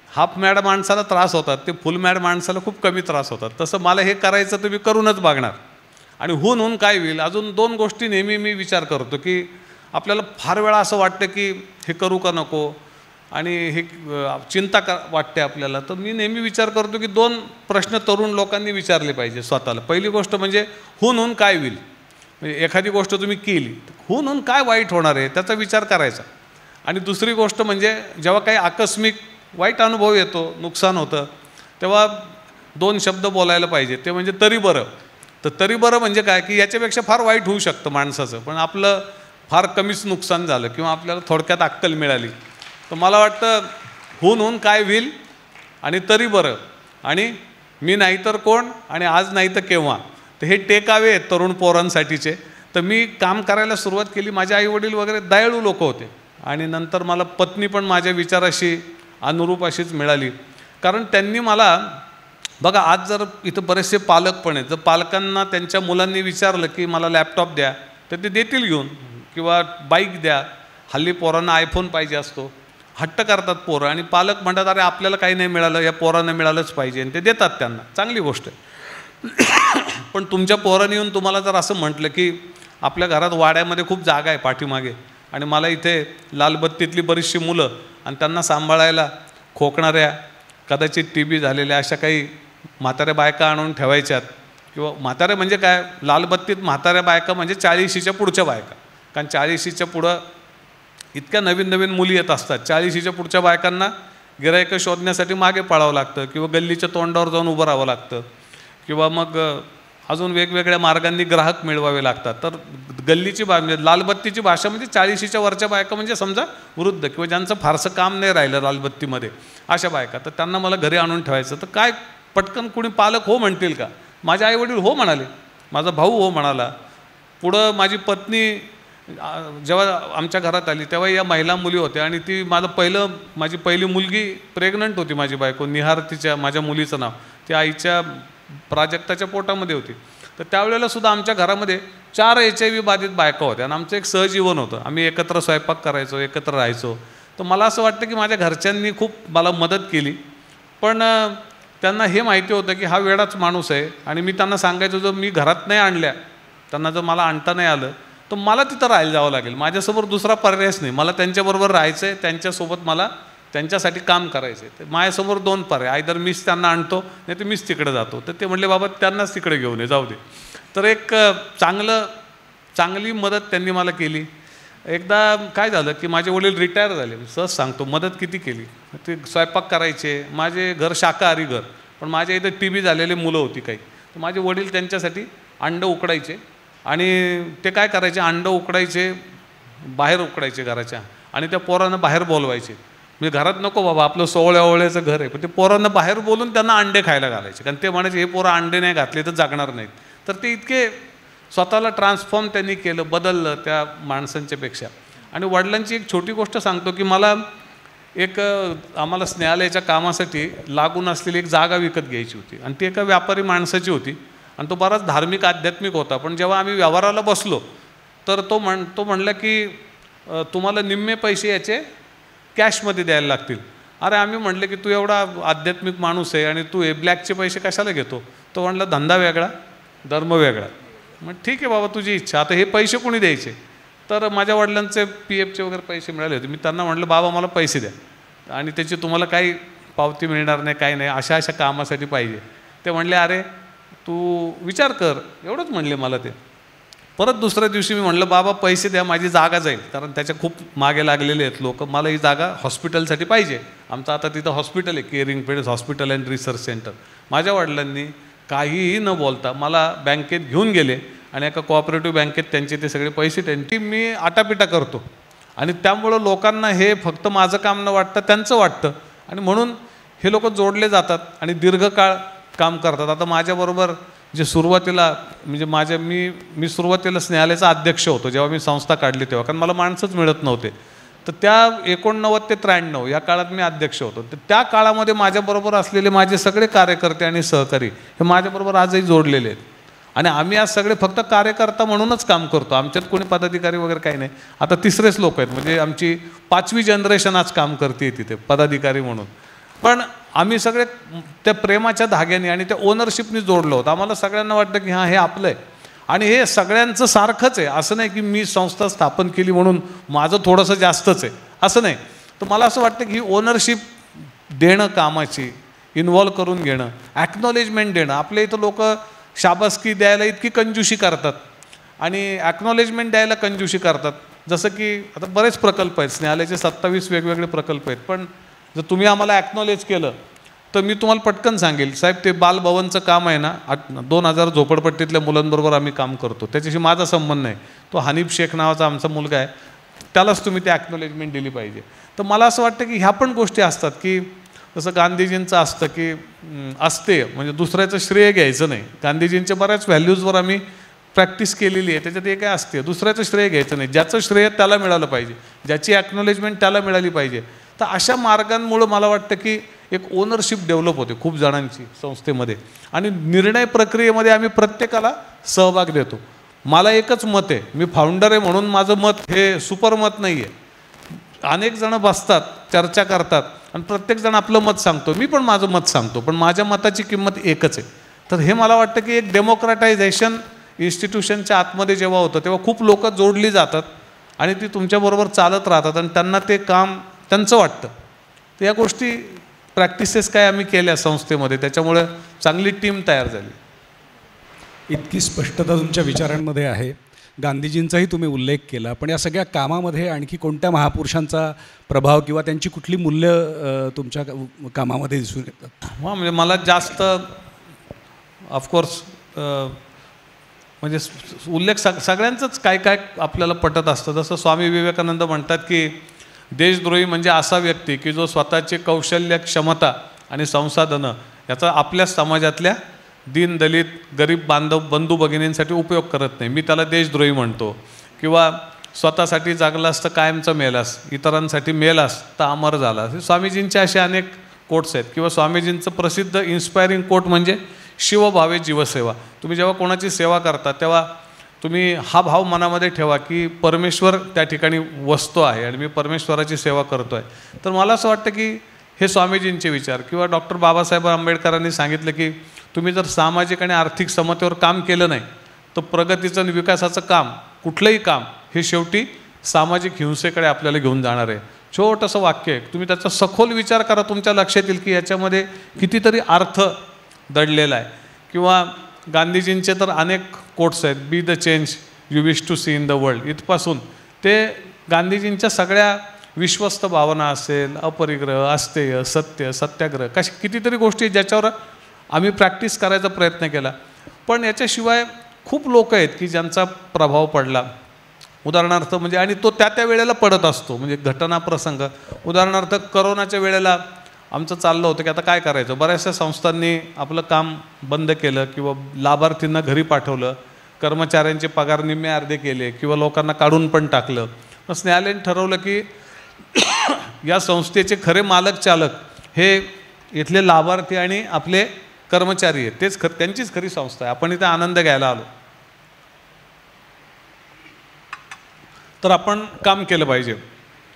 [SPEAKER 3] हाफ मॅड माणसाला त्रास होतात, ते फुल मॅड माणसाला खूप कमी त्रास होतात. तसं मला हे करायचं तर मी करूनच बघणार. आणि होऊन काय होईल, अजून 2 गोष्टी नेहमी मी विचार करतो की आपल्याला फार वेळा असं वाटतं की हे करू का नको आणि हे चिंता वाटते आपल्याला. तर मी नेहमी विचार करतो की 2 प्रश्न तरुण लोकांनी विचारले पाहिजे स्वतःला. पहिली गोष्ट म्हणजे होऊन काय होईल, म्हणजे एखादी गोष्ट तुम्ही केली होऊन काय वाईट होणार आहे त्याचा विचार करायचा. आणि दुसरी गोष्ट म्हणजे जेव्हा काही आकस्मिक वाईट अनुभव येतो, नुकसान होतं, तेव्हा 2 शब्द बोलायला पाहिजे, ते म्हणजे तरी बरं. तर तरी बरं म्हणजे काय की याच्यापेक्षा फार वाईट होऊ शकतं माणसाचं, पण आपलं फार कमीच नुकसान झालं किंवा आपल्याला थोडक्यात अक्कल मिळाली. तर मला वाटतं होऊन काय होईल आणि तरी बरं, आणि मी नाही तर कोण आणि आज नाही तर केव्हा. तर हे टेकावे आहेत तरुण पोरांसाठीचे. तर मी काम करायला सुरुवात केली. माझे आईवडील वगैरे दयाळू लोक होते आणि नंतर मला पत्नी पण माझ्या विचाराशी अनुरूप अशीच मिळाली. कारण त्यांनी मला, बघा आज जर इथं बरेचसे पालक पण आहेत, जर पालकांना त्यांच्या मुलांनी विचारलं की मला लॅपटॉप द्या तर ते देतील घेऊन, किंवा बाईक द्या. हल्ली पोरांना आयफोन पाहिजे असतो, हट्ट करतात पोरं, आणि पालक म्हणतात अरे आपल्याला काही नाही मिळालं, या पोरांना मिळालंच पाहिजे, आणि ते देतात त्यांना. चांगली गोष्ट आहे. पण तुमच्या पोरांनी येऊन तुम्हाला जर असं म्हटलं की आपल्या घरात वाड्यामध्ये खूप जागा आहे पाठीमागे, आणि मला इथे लालबत्तीतली बरीचशी मुलं आणि त्यांना सांभाळायला खोकणाऱ्या, कदाचित TB झालेल्या अशा काही म्हाताऱ्या बायका आणून ठेवायच्यात, किंवा म्हाताऱ्या म्हणजे काय, लालबत्तीत म्हाताऱ्या बायका म्हणजे 40शीच्या पुढच्या बायका. कारण 40शीच्या पुढं इतक्या नवीन नवीन मुली येत असतात, 40शीच्या पुढच्या बायकांना गिरायकं शोधण्यासाठी मागे पळावं लागतं, किंवा गल्लीच्या तोंडावर जाऊन उभं राहावं लागतं, किंवा मग अजून वेगवेगळ्या मार्गांनी ग्राहक मिळवावे लागतात. तर गल्लीची म्हणजे लालबत्तीची भाषा म्हणजे 40शीच्या वरच्या बायका म्हणजे समजा वृद्ध, किंवा ज्यांचं फारसं काम नाही राहिलं लालबत्तीमध्ये, अशा बायका. तर त्यांना मला घरी आणून ठेवायचं. तर काय पटकन कुणी पालक हो म्हणतील का? माझे आईवडील हो म्हणाले, माझा भाऊ हो म्हणाला. पुढं माझी पत्नी जेव्हा आमच्या घरात आली तेव्हा या महिला मुली होत्या, आणि ती माझी पहिली मुलगी प्रेग्नंट होती. माझी बायको निहार, तिच्या माझ्या मुलीचं नाव, ती आईच्या प्राजक्ताच्या पोटामध्ये होती. तर त्यावेळेला सुद्धा आमच्या घरामध्ये 4 HIV बाधित बायका होत्या, आणि आमचं एक सहजीवन होतं. आम्ही एकत्र स्वयंपाक करायचो, एकत्र राहायचो. तर मला असं वाटतं की माझ्या घरच्यांनी खूप मला मदत केली, पण त्यांना हे माहिती होतं की हा वेडाच माणूस आहे, आणि मी त्यांना सांगायचो जर मी घरात नाही आणल्या, त्यांना जर मला आणता नाही आलं तर मला तिथं राहायला जावं लागेल. माझ्यासमोर दुसरा पर्यायच नाही, मला त्यांच्याबरोबर राहायचं आहे, त्यांच्यासोबत मला त्यांच्यासाठी काम करायचं आहे. तर माझ्यासमोर 2 पर्याय, आयदर मीच त्यांना आणतो नाही तर मीच तिकडे जातो. तर ते म्हणले बाबा त्यांनाच तिकडे घेऊन ये, जाऊ दे. तर एक चांगली मदत त्यांनी मला केली. एकदा काय झालं की माझे वडील रिटायर झाले, सहज सांगतो, मदत किती केली. ते स्वयंपाक करायचे, माझे घर शाकाहारी घर, पण माझ्या इथं TB झालेले मुलं होती काही. तर माझे वडील त्यांच्यासाठी अंडं उकडायचे, आणि ते काय करायचे, अंडं उकडायचे, बाहेर उकडायचे घराच्या, आणि त्या पोरांना बाहेर बोलवायचे. म्हणजे घरात नको बाबा, आपलं सोवळ्याचं घर आहे, पण ते पोरांना बाहेर बोलून त्यांना अंडे खायला घालायचे. कारण ते म्हणायचे हे पोरं अंडे नाही घातले तर जगणार नाहीत. तर ते इतके स्वतःला ट्रान्सफॉर्म त्यांनी केलं, बदललं त्या माणसांच्या पेक्षा. आणि वडिलांची एक छोटी गोष्ट सांगतो की मला आम्हाला स्नेहालयाच्या कामासाठी लागून असलेली एक जागा विकत घ्यायची होती, आणि ती एका व्यापारी माणसाची होती, आणि तो बराच धार्मिक आध्यात्मिक होता. पण जेव्हा आम्ही व्यवहाराला बसलो तर तो म्हणला की तुम्हाला निम्मे पैसे याचे कॅशमध्ये द्यायला लागतील. अरे आम्ही म्हटलं की तू एवढा आध्यात्मिक माणूस आहे आणि तू हे ब्लॅकचे पैसे कशाला घेतो? तो म्हणला धंदा वेगळा, धर्म वेगळा. मग ठीक आहे बाबा, तुझी इच्छा. आता हे पैसे कोणी द्यायचे? तर माझ्या वडिलांचे PFचे वगैरे पैसे मिळाले होते. मी त्यांना म्हटलं बाबा मला पैसे द्या, आणि त्याची तुम्हाला काही पावती मिळणार नाही, काही नाही, अशा कामासाठी पाहिजे. ते म्हणले अरे तू विचार कर, एवढंच म्हणले मला ते. परत दुसऱ्या दिवशी मी म्हटलं बाबा पैसे द्या, माझी जागा जाईल, कारण त्याच्या खूप मागे लागलेले आहेत लोक, मला ही जागा हॉस्पिटलसाठी पाहिजे. आमचं आता तिथं हॉस्पिटल आहे, caring pads hospital and research centre. माझ्या वडिलांनी काहीही न बोलता मला बँकेत घेऊन गेले, आणि एका कोऑपरेटिव्ह बँकेत त्यांचे ते सगळे पैसे त्यांची मी आटापिटा करतो. आणि त्यामुळं लोकांना हे फक्त माझं काम न वाटतं त्यांचं वाटतं, आणि म्हणून हे लोक जोडले जातात आणि दीर्घकाळ काम करतात. आता माझ्याबरोबर जे सुरुवातीला म्हणजे मी सुरुवातीला स्नेहालयाचा अध्यक्ष होतो जेव्हा मी संस्था काढली तेव्हा, कारण मला माणसंच मिळत नव्हते. तर त्या 89 ते 93 या काळात मी अध्यक्ष होतो. तर त्या काळामध्ये माझ्याबरोबर असलेले माझे सगळे कार्यकर्ते आणि सहकारी हे माझ्याबरोबर आजही जोडलेले आहेत, आणि आम्ही आज सगळे फक्त कार्यकर्ता म्हणूनच काम करतो. आमच्यात कोणी पदाधिकारी वगैरे काही नाही. आता 3रेच लोक आहेत, म्हणजे आमची 5वी जनरेशन आज काम करते तिथे पदाधिकारी म्हणून. पण आम्ही सगळे त्या प्रेमाच्या धाग्याने आणि त्या ओनरशिपनी जोडलो होतं. आम्हाला सगळ्यांना वाटतं की हां हे आपलं आहे, आणि हे सगळ्यांचं सारखंच आहे. असं नाही की मी संस्था स्थापन केली म्हणून माझं थोडंसं जास्तच आहे, असं नाही. तर मला असं वाटतं की ही ओनरशिप देणं, कामाची इन्व्हॉल्व करून घेणं, ॲक्नॉलेजमेंट देणं. आपल्या इथं लोक शाबासकी द्यायला इतकी कंजूशी करतात आणि ॲक्नॉलेजमेंट द्यायला कंजूशी करतात. जसं की आता बरेच प्रकल्प आहेत, स्नेहालयाचे 27 वेगवेगळे प्रकल्प आहेत. पण जर तुम्ही आम्हाला ॲक्नॉलेज केलं तर मी तुम्हाला पटकन सांगेल साहेब ते बालभवनचं काम आहे ना, 2000 झोपडपट्टीतल्या मुलांबरोबर आम्ही काम करतो, त्याच्याशी माझा संबंध नाही. तो हनीफ शेख नावाचा आमचा मुलगा आहे, त्यालाच तुम्ही ते ॲक्नॉलेजमेंट दिली पाहिजे. तर मला असं वाटतं की ह्या पण गोष्टी असतात की जसं गांधीजींचं असतं की असते म्हणजे दुसऱ्याचं श्रेय घ्यायचं नाही. गांधीजींच्या बऱ्याच व्हॅल्यूजवर आम्ही प्रॅक्टिस केलेली आहे, त्याच्यात एक काय असते, दुसऱ्याचं श्रेय घ्यायचं नाही, ज्याचं श्रेय त्याला मिळालं पाहिजे, ज्याची ॲक्नॉलेजमेंट त्याला मिळाली पाहिजे. तर अशा मार्गांमुळं मला वाटतं की एक ओनरशिप डेव्हलप होते खूप जणांची संस्थेमध्ये आणि निर्णय प्रक्रियेमध्ये आम्ही प्रत्येकाला सहभाग देतो. मला एकच मत आहे, मी फाउंडर आहे म्हणून माझं मत हे सुपर मत नाही आहे. अनेक जणं बसतात, चर्चा करतात आणि प्रत्येकजण आपलं मत सांगतो, मी पण माझं मत सांगतो, पण माझ्या मताची किंमत एकच आहे. तर हे मला वाटतं की एक डेमोक्रटायझेशन इन्स्टिट्यूशनच्या आतमध्ये जेव्हा होतं तेव्हा खूप लोक जोडली जातात आणि ती तुमच्याबरोबर चालत राहतात आणि त्यांना ते काम त्यांचं वाटतं. तर या गोष्टी प्रॅक्टिसेस काय आम्ही केल्या संस्थेमध्ये, त्याच्यामुळे चांगली टीम तयार झाली.
[SPEAKER 1] इतकी स्पष्टता तुमच्या विचारांमध्ये आहे. गांधीजींचाही तुम्ही उल्लेख केला, पण या सगळ्या कामामध्ये आणखी कोणत्या महापुरुषांचा प्रभाव किंवा त्यांची कुठली मूल्य तुमच्या कामामध्ये दिसून येतात?
[SPEAKER 3] हां, म्हणजे मला जास्त ऑफकोर्स म्हणजे उल्लेख सगळ्यांचंच काय काय आपल्याला पटत असतं. जसं स्वामी विवेकानंद म्हणतात की देशद्रोही म्हणजे असा व्यक्ती की जो स्वतःचे कौशल्य, क्षमता आणि संसाधनं याचा आपल्या समाजातल्या दीन, दलित, गरीब बंधू भगिनींसाठी उपयोग करत नाही, मी त्याला देशद्रोही म्हणतो. किंवा स्वतःसाठी जागला असतं कायमचं मेलास, इतरांसाठी मेलास तर अमर झाला. स्वामीजींचे असे अनेक कोट्स आहेत. किंवा स्वामीजींचं प्रसिद्ध इन्स्पायरिंग कोट म्हणजे शिवभावे जीवसेवा. तुम्ही जेव्हा कोणाची सेवा करता तेव्हा तुम्ही हा भाव मनामध्ये ठेवा की परमेश्वर त्या ठिकाणी वसतो आहे आणि मी परमेश्वराची सेवा करतो आहे. तर मला असं वाटतं की हे स्वामीजींचे विचार. किंवा डॉक्टर बाबासाहेब आंबेडकरांनी सांगितलं की तुम्ही जर सामाजिक आणि आर्थिक समतेवर काम केलं नाही तर प्रगतीचं आणि विकासाचं काम, कुठलंही काम हे शेवटी सामाजिक हिंसेकडे आपल्याला घेऊन जाणार आहे. छोटंसं वाक्य आहे, तुम्ही त्याचा सखोल विचार करा, तुमच्या लक्षात येईल की याच्यामध्ये कितीतरी अर्थ दडलेला आहे. किंवा गांधीजींचे तर अनेक कोट्स आहेत, be the change you wish to see in the world. इथपासून ते गांधीजींच्या सगळ्या विश्वस्त भावना असेल, अपरिग्रह, अस्तेय, सत्य, सत्याग्रह, कितीतरी गोष्टी ज्याच्यावर आम्ही प्रॅक्टिस करायचा प्रयत्न केला. पण याच्याशिवाय खूप लोक आहेत की ज्यांचा प्रभाव पडला. उदाहरणार्थ म्हणजे आणि तो त्या वेळेला पडत असतो, म्हणजे घटना प्रसंग. उदाहरणार्थ करोनाच्या वेळेला आमचं चाललं होतं की आता काय करायचं. बऱ्याचशा संस्थांनी आपलं काम बंद केलं किंवा लाभार्थींना घरी पाठवलं, कर्मचाऱ्यांचे पगार निम्मे अर्धे केले किंवा लोकांना काढून पण टाकलं. मग न्यायालयाने ठरवलं की या संस्थेचे खरे मालक चालक हे इथले लाभार्थी आणि आपले कर्मचारी आहेत, तेच त्यांचीच खरी संस्था आहे. आपण इथे आनंद घ्यायला आलो तर आपण काम केलं पाहिजे.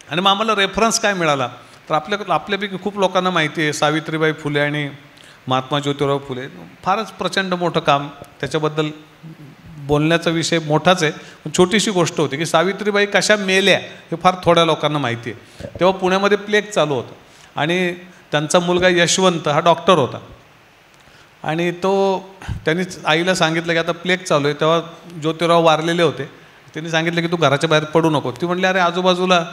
[SPEAKER 3] आणि मग आम्हाला रेफरन्स काय मिळाला तर आपल्यापैकी खूप लोकांना माहिती आहे सावित्रीबाई फुले आणि महात्मा ज्योतिराव फुले. फारच प्रचंड मोठं काम, त्याच्याबद्दल बोलण्याचा विषय मोठाच आहे. पण छोटीशी गोष्ट होती की सावित्रीबाई कशा मेल्या हे फार थोड्या लोकांना माहिती आहे. तेव्हा पुण्यामध्ये प्लेग चालू होतं आणि त्यांचा मुलगा यशवंत हा डॉक्टर होता आणि त्यांनी आईला सांगितलं की आता प्लेग चालू आहे. तेव्हा ज्योतिराव वारलेले होते. त्यांनी सांगितलं की तू घराच्या बाहेर पडू नको. ती म्हणली अरे आजूबाजूला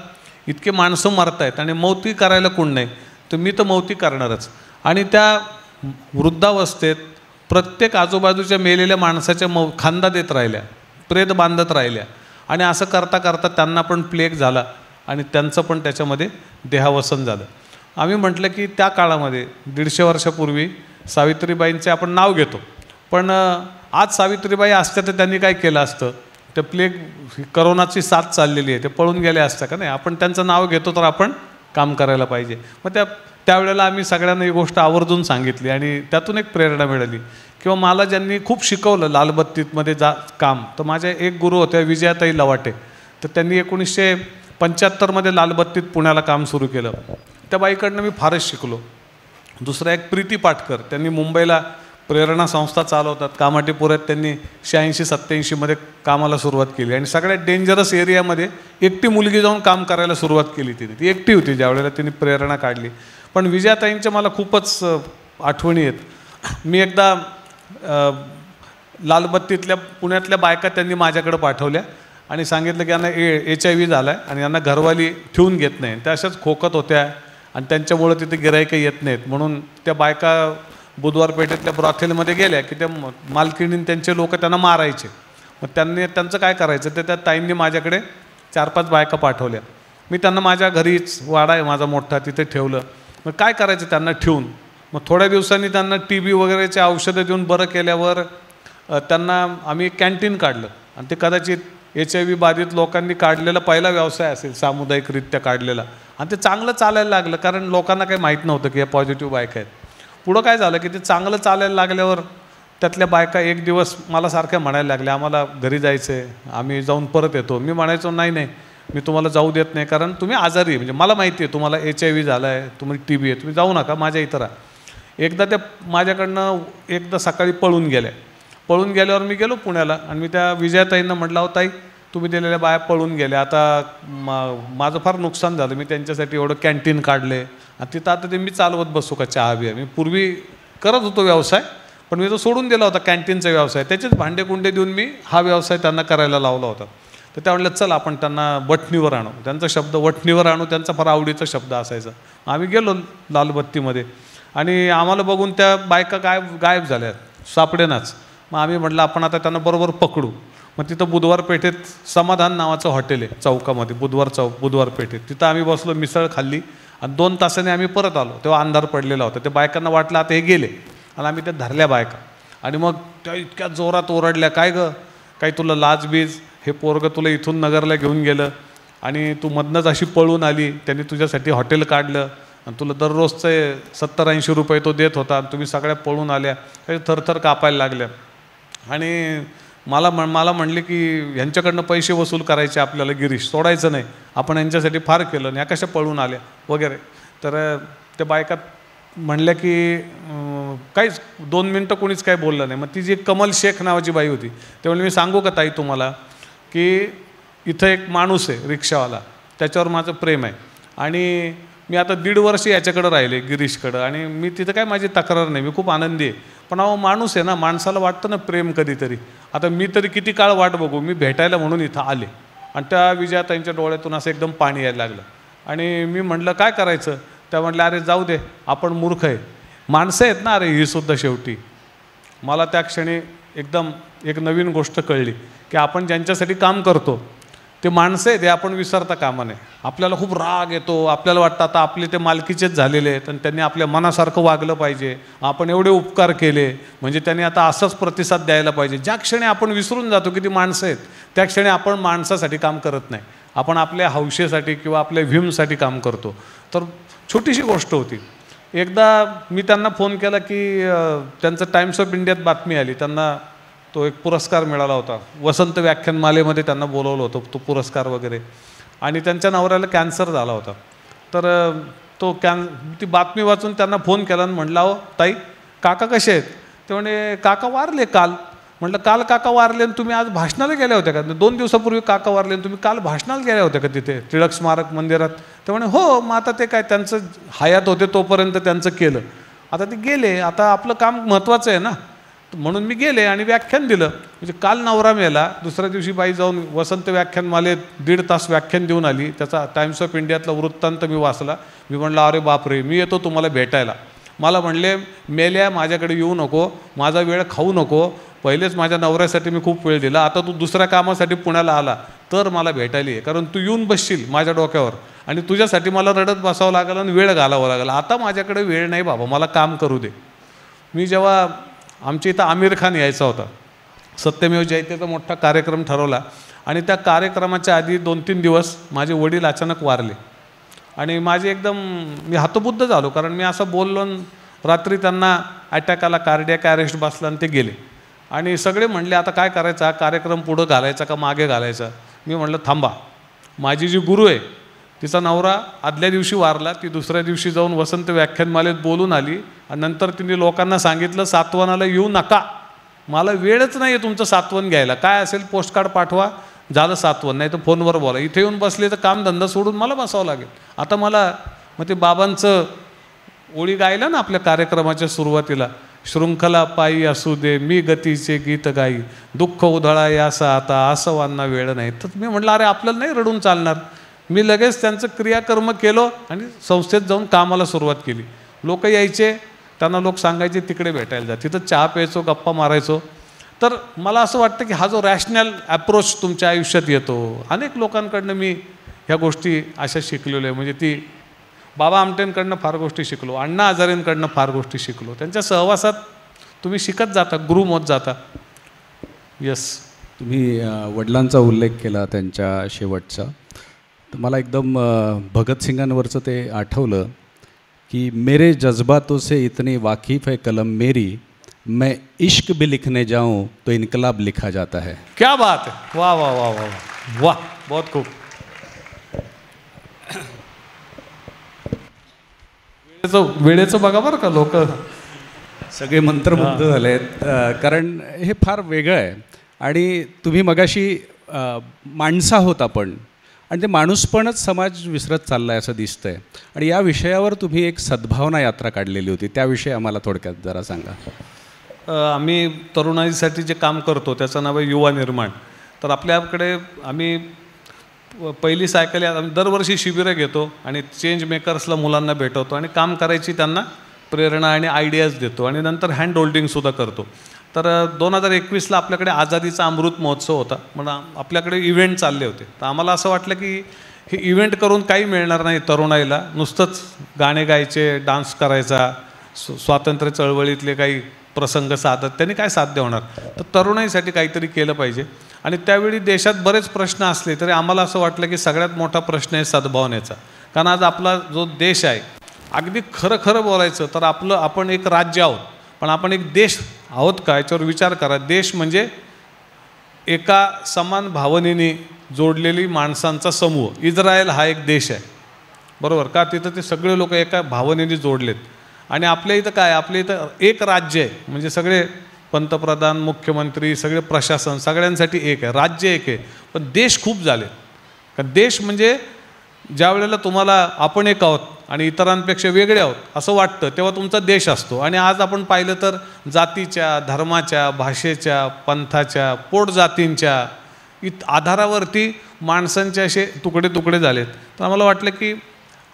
[SPEAKER 3] इतके माणसं मरत आहेत आणि मौती करायला कोण नाही, तर मी तर मौती करणारच. आणि त्या वृद्धावस्थेत प्रत्येक आजूबाजूच्या मेलेल्या माणसाच्या खांदा देत राहिल्या, प्रेत बांधत राहिल्या आणि असं करता करता त्यांना पण प्लेग झाला आणि त्यांचं पण त्याच्यामध्ये देहावसन झालं. आम्ही म्हटलं की त्या काळामध्ये 150 वर्षापूर्वी सावित्रीबाईंचे आपण नाव घेतो, पण आज सावित्रीबाई असत्या तर त्यांनी काय केलं असतं. ते प्लेग करोनाची साथ चाललेली आहे, ते पळून गेले असतं का नाही. आपण त्यांचं नाव घेतो तर आपण काम करायला पाहिजे. मग त्यावेळेला आम्ही सगळ्यांना ही गोष्ट आवर्जून सांगितली आणि त्यातून एक प्रेरणा मिळाली. किंवा मला ज्यांनी खूप शिकवलं लालबत्तीमध्ये काम, तर माझ्या एक गुरु होत्या विजयाताई लवाटे. तर त्यांनी 1975मध्ये लालबत्तीत पुण्याला काम सुरू केलं. त्या बाईकडनं मी फारच शिकलो. दुसरा एक प्रीती पाटकर, त्यांनी मुंबईला प्रेरणा संस्था चालवतात, कामाटीपुऱ्यात त्यांनी 86-87मध्ये कामाला सुरुवात केली आणि सगळ्यात डेंजरस एरियामध्ये एकटी मुलगी जाऊन काम करायला सुरुवात केली. ती एकटी होती ज्यावेळेला तिने प्रेरणा काढली. पण विजयाताईंच्या मला खूपच आठवणी आहेत. मी एकदा लालबत्तीतल्या पुण्यातल्या बायका त्यांनी माझ्याकडे पाठवल्या आणि सांगितलं की यांना HIV झाला आहे आणि यांना घरवाली ठेवून घेत नाही. त्या अशाच खोकत होत्या आणि त्यांच्यामुळं तिथे गिराईक येत नाहीत म्हणून त्या बायका बुधवार पेठेतल्या ब्रॉथेलमध्ये गेल्या की त्या मालकिणी त्यांचे लोक त्यांना मारायचे. मग त्यांचं काय करायचं ते त्या ताईंनी माझ्याकडे 4-5 बायका पाठवल्या. मी त्यांना माझ्या घरीच, वाडा आहे माझा मोठा, तिथे ठेवलं मग काय करायचं त्यांना ठेवून? मग थोड्या दिवसांनी त्यांना TB वगैरेचे औषधं देऊन बरं केल्यावर त्यांना आम्ही कॅन्टीन काढलं आणि ते कदाचित HIV बाधित लोकांनी काढलेला पहिला व्यवसाय असेल सामुदायिकरित्या काढलेला, आणि ते चांगलं चालायला लागलं कारण लोकांना काही माहीत नव्हतं की या पॉझिटिव्ह बायका आहेत. पुढं काय झालं की ते चांगलं चालायला लागल्यावर त्यातल्या बायका एक दिवस मला सारख्या म्हणायला लागल्या, आम्हाला घरी जायचं आहे, आम्ही जाऊन परत येतो. मी म्हणायचो नाही नाही, मी तुम्हाला जाऊ देत नाही, कारण तुम्ही आजारी आहे, म्हणजे मला माहिती आहे तुम्हाला HIV झाला आहे, तुम्हाला TB आहे, तुम्ही जाऊ नका, माझ्या इथं राहा. एकदा त्या माझ्याकडनं एकदा सकाळी पळून गेल्या. पळून गेल्यावर मी गेलो पुण्याला आणि मी त्या विजयाताईंना म्हटलं, हो ताई तुम्ही दिलेल्या बाया पळून गेल्या, आता माझं फार नुकसान झालं, मी त्यांच्यासाठी एवढं कॅन्टीन काढले आणि तिथं आता ते मी चालवत बसू का चहा बिया? मी पूर्वी करत होतो व्यवसाय, पण मी तो सोडून दिला होता कॅन्टीनचा व्यवसाय, त्याचेच भांडे कुंडे देऊन मी हा व्यवसाय त्यांना करायला लावला होता. तर त्या म्हणलं चल आपण त्यांना वठणीवर आणू. त्यांचा शब्द वठणीवर आणू त्यांचा फार आवडीचा शब्द असायचा. आम्ही गेलो लालबत्तीमध्ये आणि आम्हाला बघून त्या बायका गायब झाल्या, सापडेनाच. मग आम्ही म्हटलं आपण आता त्यांना बरोबर पकडू. मग तिथं बुधवार पेठेत समाधान नावाचं हॉटेल आहे चौकामध्ये, बुधवार पेठेत, तिथं आम्ही बसलो, मिसळ खाल्ली आणि 2 तासाने आम्ही परत आलो. तेव्हा अंधार पडलेला होता. त्या बायकांना वाटलं आता हे गेले आणि आम्ही त्या धरल्या बायका आणि मग त्या इतक्या जोरात ओरडल्या, काय गं काही तुला लाजबीज, हे पोरगं तुला इथून नगरला घेऊन गेलं आणि तू मधनंच अशी पळून आली, त्यांनी तुझ्यासाठी हॉटेल काढलं आणि तुला दररोजचे 70-80 रुपये तो देत होता आणि तुम्ही सगळ्या पळून आल्या. काही थरथर कापायला लागल्या आणि मला म्हणले की ह्यांच्याकडनं पैसे वसूल करायचे आपल्याला, गिरीश सोडायचं नाही, आपण यांच्यासाठी फार केलं आणि ह्या कशा पळून आल्या वगैरे. तर त्या बायका म्हणल्या की काहीच 2 मिनटं कोणीच काही बोललं नाही. मग ती जी कमल शेख नावाची बाई होती त्यामुळे मी सांगू का ताई तुम्हाला की इथं एक माणूस आहे रिक्षावाला, त्याच्यावर माझं प्रेम आहे आणि मी आता 1.5 वर्ष याच्याकडं राहिले गिरीशकडं आणि मी तिथं काय माझी तक्रार नाही, मी खूप आनंदी आहे. पण अहो माणूस आहे ना, माणसाला वाटतं ना प्रेम कधीतरी. आता मी तरी किती काळ वाट बघू, मी भेटायला म्हणून इथं आले आणि त्या विजयाताईंच्या डोळ्यातून असं एकदम पाणी यायला लागलं आणि मी म्हटलं काय करायचं? त्या म्हटलं अरे जाऊ दे, आपण मूर्ख आहे, माणसं आहेत ना अरे ही सुद्धा शेवटी. मला त्या क्षणी एकदम एक नवीन गोष्ट कळली की आपण ज्यांच्यासाठी काम करतो ते माणसं आहेत, हे आपण विसरता कामा नये. आपल्याला खूप राग येतो, आपल्याला वाटतं आता आपले ते मालकीचेच झालेले आहेत आणि त्यांनी आपल्या मनासारखं वागलं पाहिजे, आपण एवढे उपकार केले म्हणजे त्यांनी आता असंच प्रतिसाद द्यायला पाहिजे. ज्या क्षणी आपण विसरून जातो की ती माणसं आहेत त्या क्षणी आपण माणसासाठी काम करत नाही, आपण आपल्या हौशेसाठी किंवा आपल्या व्हीमसाठी काम करतो. तर छोटीशी गोष्ट होती. एकदा मी त्यांना फोन केला की त्यांचं टाइम्स ऑफ इंडियात बातमी आली, त्यांना तो एक पुरस्कार मिळाला होता, वसंत व्याख्यानमालेमध्ये त्यांना बोलवलं होतं, तो पुरस्कार वगैरे, आणि त्यांच्या नवऱ्याला कॅन्सर झाला होता. तर ती बातमी वाचून त्यांना फोन केला आणि म्हटलं हो ताई काका कसे आहेत? ते म्हणे काका वारले काल. म्हटलं काल काका वारले आणि तुम्ही आज भाषणाला गेल्या होत्या का? 2 दिवसापूर्वी काका वारले आणि तुम्ही काल भाषणाला गेल्या होत्या का तिथे टिळक स्मारक मंदिरात? ते म्हणे हो. मग आता ते काय त्यांचं हयात होते तोपर्यंत त्यांचं केलं, आता ते गेले, आता आपलं काम महत्त्वाचं आहे ना, म्हणून मी गेले आणि व्याख्यान दिलं. म्हणजे काल नवरा मेला, दुसऱ्या दिवशी बाई जाऊन वसंत व्याख्यानमालेत 1.5 तास व्याख्यान देऊन आली. त्याचा टाइम्स ऑफ इंडियातला वृत्तांत मी वाचला. मी म्हणलं अरे बापरे, मी येतो तुम्हाला भेटायला. मला म्हणले मेल्या माझ्याकडे येऊ नको, माझा वेळ खाऊ नको, पहिलेच माझ्या नवऱ्यासाठी मी खूप वेळ दिला, आता तू दुसऱ्या कामासाठी पुण्याला आला तर मला भेटायला ये, कारण तू येऊन बसशील माझ्या डोक्यावर आणि तुझ्यासाठी मला रडत बसावं लागेल आणि वेळ घालावा लागेल. आता माझ्याकडे वेळ नाही बाबा, मला काम करू दे. मी जेव्हा आमच्या इथं आमिर खान यायचा होता, सत्यमेव जयतेचा मोठा कार्यक्रम ठरवला आणि त्या कार्यक्रमाच्या आधी 2-3 दिवस माझे वडील अचानक वारले आणि माझे एकदम मी हतबुद्ध झालो, कारण मी असं बोललो, रात्री त्यांना अटॅक आला, कार्डियक अरेस्ट बसला आणि ते गेले. आणि सगळे म्हणले आता काय करायचा, कार्यक्रम पुढं घालायचा का मागे घालायचा? मी म्हटलं थांबा, माझी जी गुरु आहे तिचा नवरा आदल्या दिवशी वारला, ती दुसऱ्या दिवशी जाऊन वसंत व्याख्यानमालेत बोलून आली आणि नंतर तिने लोकांना सांगितलं सातवनाला येऊ नका, मला वेळच नाही आहे तुमचं सातवन घ्यायला, काय असेल पोस्टकार्ड पाठवा, झालं सातवन, नाही तर फोनवर बोला, इथे येऊन बसले तर कामधंदा सोडून मला बसावं लागेल. आता मला मग ते बाबांचं ओळी गायला ना आपल्या कार्यक्रमाच्या सुरुवातीला, शृंखला पायी असू दे मी गतीचे गीत गाई, दुःख उधळा यासा आता आसवांना वेळ नाही. तर मी म्हटलं अरे आपल्याला नाही रडून चालणार. मी लगेच त्यांचं क्रियाकर्म केलं आणि संस्थेत जाऊन कामाला सुरुवात केली. लोक यायचे, त्यांना लोक सांगायचे तिकडे भेटायला जा, तिथं चहा प्यायचो, गप्पा मारायचो. तर मला असं वाटतं की हा जो रॅशनल ॲप्रोच तुमच्या आयुष्यात येतो, अनेक लोकांकडनं मी ह्या गोष्टी अशा शिकलेलो आहे. म्हणजे ती बाबा आमटेंकडनं फार गोष्टी शिकलो, अण्णा हजारेंकडनं फार गोष्टी शिकलो. त्यांच्या सहवासात तुम्ही शिकत जाता, गुरु होत जाता. यस.
[SPEAKER 1] तुम्ही वडिलांचा उल्लेख केला त्यांच्या शेवटचा, तर मला एकदम भगतसिंगांवरचं ते आठवलं की मेरे जज्बातों से इतनी वाकिफ़ है कलम मेरी, मैं इश्क भी लिखने जाऊं तो इनकलाब लिखा जाता है.
[SPEAKER 3] क्या बात है. वाह वाह वाह वाह वाह वाह, बहुत खूप. वेळेचं बघा बरं का लोक
[SPEAKER 1] सगळे मंत्रमुग्ध झाले आहेत, कारण हे फार वेगळं आहे. आणि तुम्ही मगाशी माणसा होत आपण, आणि ते माणूसपणच समाज विसरत चालला आहे असं दिसतं आहे. आणि या विषयावर तुम्ही एक सद्भावना यात्रा काढलेली होती, त्याविषयी आम्हाला थोडक्यात जरा सांगा.
[SPEAKER 3] आम्ही तरुणाईसाठी जे काम करतो त्याचं नाव आहे युवा निर्माण. तर आपल्याकडे आम्ही पहिली सायकल आम्ही दरवर्षी शिबिरं घेतो आणि चेंज मेकर्सला मुलांना भेटवतो आणि काम करायची त्यांना प्रेरणा आणि आयडियाज देतो आणि नंतर हँड होल्डिंगसुद्धा करतो. तर 2021ला आपल्याकडे आझादीचा अमृत महोत्सव होता, म्हणून आपल्याकडे इव्हेंट चालले होते. तर आम्हाला असं वाटलं की हे इव्हेंट करून काही मिळणार नाही तरुणाईला, नुसतंच गाणे गायचे, डान्स करायचा, स्वातंत्र्य चळवळीतले काही प्रसंग साधत त्यांनी काय साध्य होणार. तर तरुणाईसाठी काहीतरी केलं पाहिजे. आणि त्यावेळी देशात बरेच प्रश्न असले तरी आम्हाला असं वाटलं की सगळ्यात मोठा प्रश्न आहे सद्भावनेचा. कारण आज आपला जो देश आहे, अगदी खरं खरं बोलायचं तर आपण एक राज्य आहोत, पण आपण एक देश आहोत का याच्यावर विचार करा. देश म्हणजे एका समान भावनेने जोडलेली माणसांचा समूह. इस्रायल हा एक देश आहे, बरोबर का. तिथं ते सगळे लोक एका भावनेने जोडलेत. आणि आपल्या इथं काय, आपल्या इथं एक राज्य आहे, म्हणजे सगळे पंतप्रधान, मुख्यमंत्री, सगळे प्रशासन सगळ्यांसाठी एक आहे, राज्य एक आहे. पण देश खूप झाले. कारण देश म्हणजे ज्या वेळेला तुम्हाला आपण एक आहोत आणि इतरांपेक्षा वेगळे आहोत असं वाटतं, तेव्हा तुमचा देश असतो. आणि आज आपण पाहिलं तर जातीच्या, धर्माच्या, भाषेच्या, पंथाच्या, पोटजातींच्या आधारावरती माणसांचे असे तुकडे तुकडे झालेत. तर आम्हाला वाटलं की